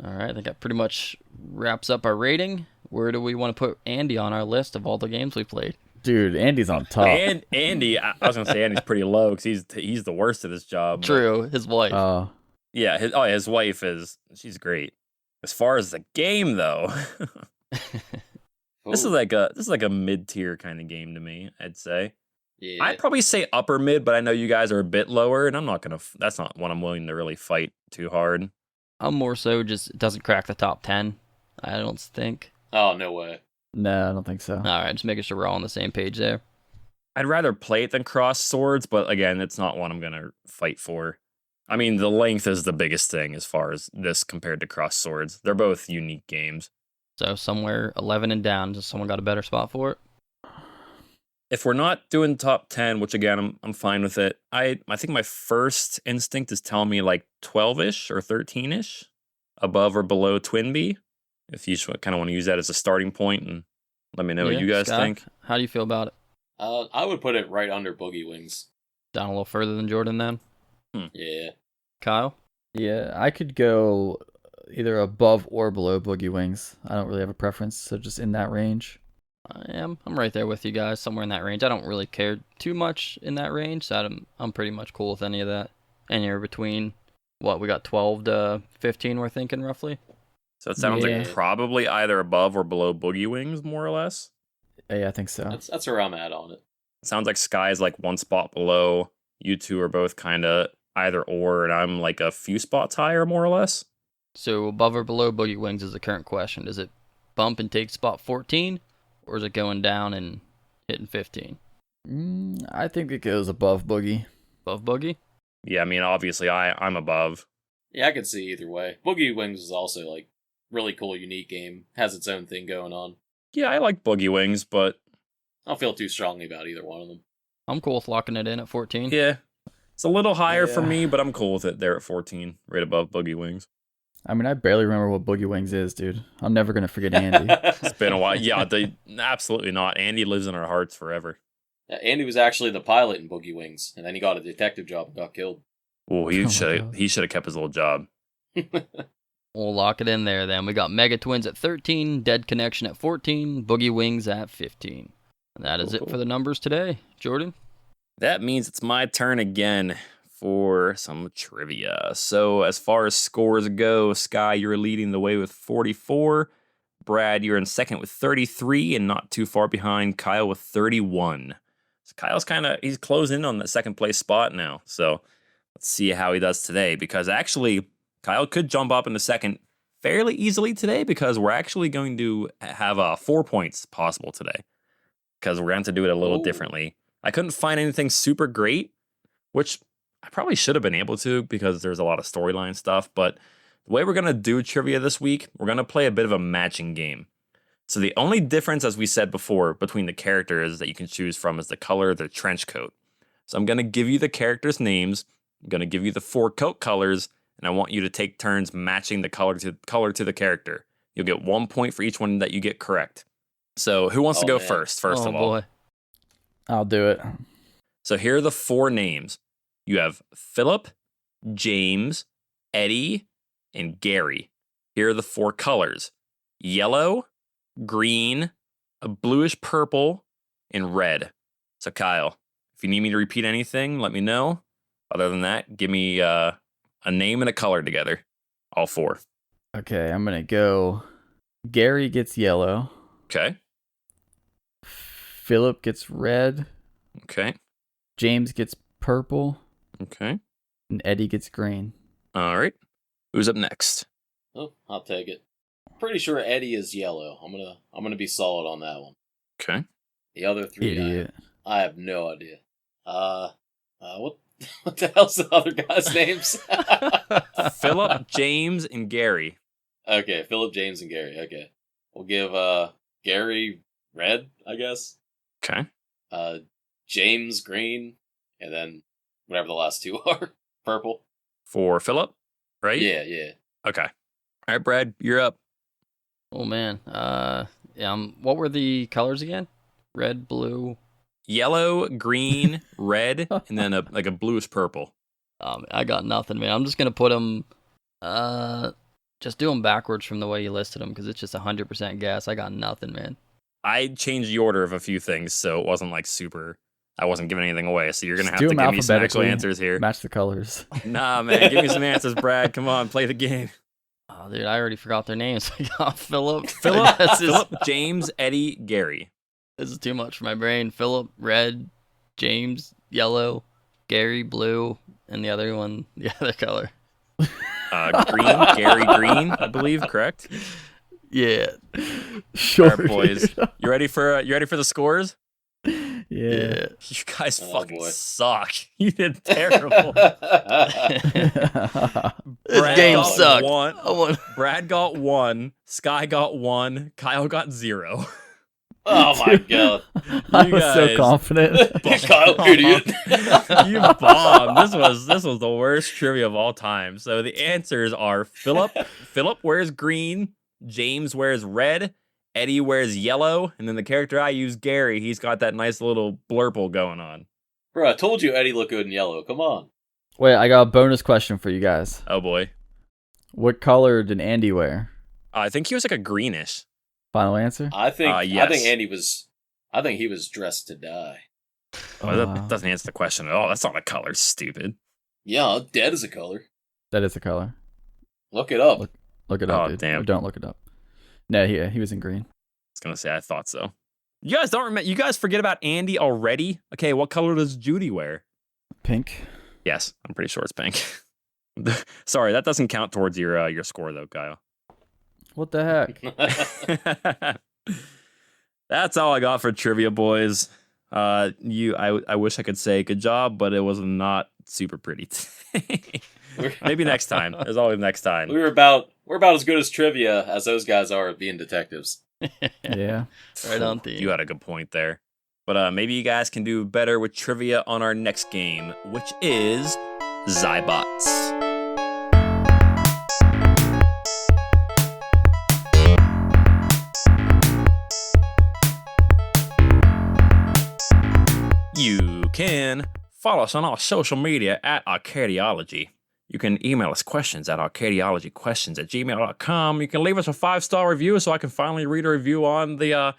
All right, I think that pretty much wraps up our rating. Where do we want to put Andy on our list of all the games we played? Dude, Andy's on top. And Andy, I was going to say Andy's pretty low because he's the worst at his job. True, his wife. Yeah, his wife she's great. As far as the game, though... This is like a mid-tier kind of game to me, I'd say. Yeah. I'd probably say upper mid, but I know you guys are a bit lower, and that's not one I'm willing to really fight too hard. I'm more so just, it doesn't crack the top 10, I don't think. Oh, no way. No, I don't think so. All right, just making sure we're all on the same page there. I'd rather play it than cross swords, but again, it's not one I'm going to fight for. I mean, the length is the biggest thing as far as this compared to Cross Swords. They're both unique games. So somewhere 11 and down. Does someone got a better spot for it? If we're not doing top 10, which again, I'm fine with it. I think my first instinct is telling me like 12-ish or 13-ish, above or below Twinbee. If you kind of want to use that as a starting point, and let me know what you guys Scott, think. How do you feel about it? I would put it right under Boogie Wings. Down a little further than Jordan then? Yeah. Kyle? Yeah, I could go either above or below Boogie Wings. I don't really have a preference, so just in that range. I'm right there with you guys, somewhere in that range. I don't really care too much in that range, so I'm pretty much cool with any of that. Anywhere between, we got 12 to 15 we're thinking roughly? So it sounds Yeah. like probably either above or below Boogie Wings, more or less. Yeah, I think so. That's where I'm at on it. It sounds like Sky is like one spot below. You two are both kind of either or, and I'm like a few spots higher, more or less. So above or below Boogie Wings is the current question. Does it bump and take spot 14, or is it going down and hitting 15? I think it goes above Boogie. Above Boogie? Yeah, I mean, obviously I'm above. Yeah, I could see either way. Boogie Wings is also like really cool, unique game. Has its own thing going on. Yeah, I like Boogie Wings, but I don't feel too strongly about either one of them. I'm cool with locking it in at 14. yeah, it's a little higher for Yeah. me, but I'm cool with it there at 14, right above Boogie Wings. I mean, I barely remember what Boogie Wings is, dude. I'm never going to forget Andy. It's been a while. Yeah, absolutely not. Andy lives in our hearts forever. Andy was actually the pilot in Boogie Wings, and then he got a detective job and got killed. Oh, Oh my God. he should have kept his little job. We'll lock it in there then. We got Mega Twins at 13, Dead Connection at 14, Boogie Wings at 15. And that is it for the numbers today. Jordan? That means it's my turn again for some trivia. So, as far as scores go, Sky, you're leading the way with 44. Brad, you're in second with 33, and not too far behind Kyle with 31. So Kyle's he's closing in on the second place spot now. So let's see how he does today, because actually Kyle could jump up into second fairly easily today, because we're actually going to have 4 points possible today, because we're going to do it a little Ooh. differently. I couldn't find anything super great, which I probably should have been able to, because there's a lot of storyline stuff, but the way we're going to do trivia this week, we're going to play a bit of a matching game. So the only difference, as we said before, between the characters that you can choose from is the color of their trench coat. So I'm going to give you the characters' names, I'm going to give you the 4 coat colors, and I want you to take turns matching the color to the character. You'll get 1 point for each one that you get correct. So who wants to Oh, go man. first Oh, of all? boy. I'll do it. So here are the 4 names. You have Philip, James, Eddie, and Gary. Here are the 4 colors: yellow, green, a bluish purple, and red. So Kyle, if you need me to repeat anything, let me know. Other than that, give me a name and a color together. All 4. Okay, I'm going to go. Gary gets yellow. Okay. Philip gets red. Okay. James gets purple. Okay. And Eddie gets green. All right. Who's up next? Oh, I'll take it. Pretty sure Eddie is yellow. I'm gonna be solid on that one. Okay. The other 3, Idiot. I have no idea. What the hell's the other guys' names? Philip, James, and Gary. Okay, Philip, James, and Gary. Okay, we'll give Gary red, I guess. Okay. James green, and then whatever the last 2 are, purple. For Philip, right? Yeah, yeah. Okay. All right, Brad, you're up. Oh, man. What were the colors again? Red, blue. Yellow, green, red, and then a bluish purple. I got nothing, man. I'm just going to put them, just do them backwards from the way you listed them, because it's just 100% guess. I got nothing, man. I changed the order of a few things, so it wasn't like super. I wasn't giving anything away, so you're gonna have Just to do 'em give me some actual alphabetically. answers here. Match the colors. Nah, man, give me some answers, Brad. Come on, play the game. Oh, dude, I already forgot their names. I got Philip. Philip, This is- Philip, James, Eddie, Gary. This is too much for my brain. Philip, red. James, yellow. Gary, blue. And the other one, the other color. Green, Gary Green, I believe, correct? Yeah. Sure. All right, boys. dude. You ready for the scores? Yeah. You guys Oh, fucking boy. suck. You did terrible. This game got sucked. one. I want. Brad got 1. Sky got 1. Kyle got 0. Oh my god. I You was so guys- confident. Kyle, idiot. You bombed. This was the worst trivia of all time. So the answers are Philip. Philip wears green. James wears red. Eddie wears yellow. And then the character I use, Gary, he's got that nice little blurple going on. Bro, I told you Eddie looked good in yellow. Come on. Wait, I got a bonus question for you guys. Oh boy. What color did Andy wear? I think he was like a greenish. Final answer? I think yes. I think he was dressed to die. Well, that doesn't answer the question at all. That's not a color, stupid. Yeah, dead is a color. That is the color. Look it up. Look it up, Oh, dude. damn. Or don't look it up. No, he was in green. I was gonna say I thought so. You guys don't remember? You guys forget about Andy already? Okay, what color does Judy wear? Pink. Yes, I'm pretty sure it's pink. Sorry, that doesn't count towards your score though, Kyle. What the heck? That's all I got for trivia, boys. I wish I could say good job, but it was not super pretty. Maybe next time. There's always next time. we're about as good as trivia as those guys are at being detectives. Yeah. Right on theme. You had a good point there. But maybe you guys can do better with trivia on our next game, which is Zybots. You can follow us on all social media at Arcadiology. You can email us questions at arcadiologyquestions@gmail.com. You can leave us a 5-star review so I can finally read a review on the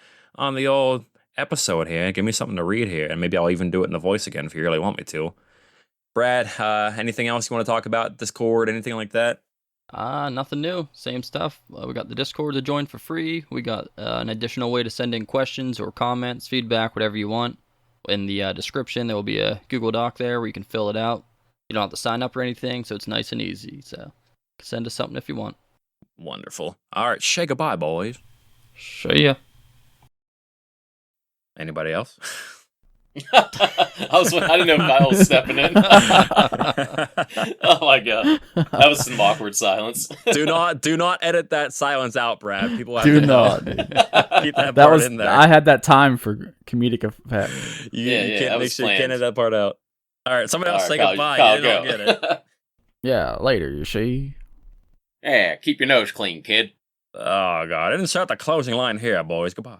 old episode here. Give me something to read here, and maybe I'll even do it in the voice again if you really want me to. Brad, anything else you want to talk about? Discord, anything like that? Nothing new. Same stuff. We got the Discord to join for free. We got an additional way to send in questions or comments, feedback, whatever you want. In the description, there will be a Google Doc there where you can fill it out. You don't have to sign up or anything, so it's nice and easy. So send us something if you want. Wonderful. All right, say goodbye, boys. See ya. Anybody else? I didn't know if Kyle was stepping in. Oh my god. That was some awkward silence. do not edit that silence out, Brad. People have Do to not, dude. keep that That part was in there. I had that time for comedic effect. You Yeah, can't that make was sure you can't planned. edit that part out. All right, somebody else All say right, goodbye. Kyle, You didn't go. get it. Yeah, later, you see. Yeah, keep your nose clean, kid. Oh god, I didn't start the closing line here, boys. Goodbye.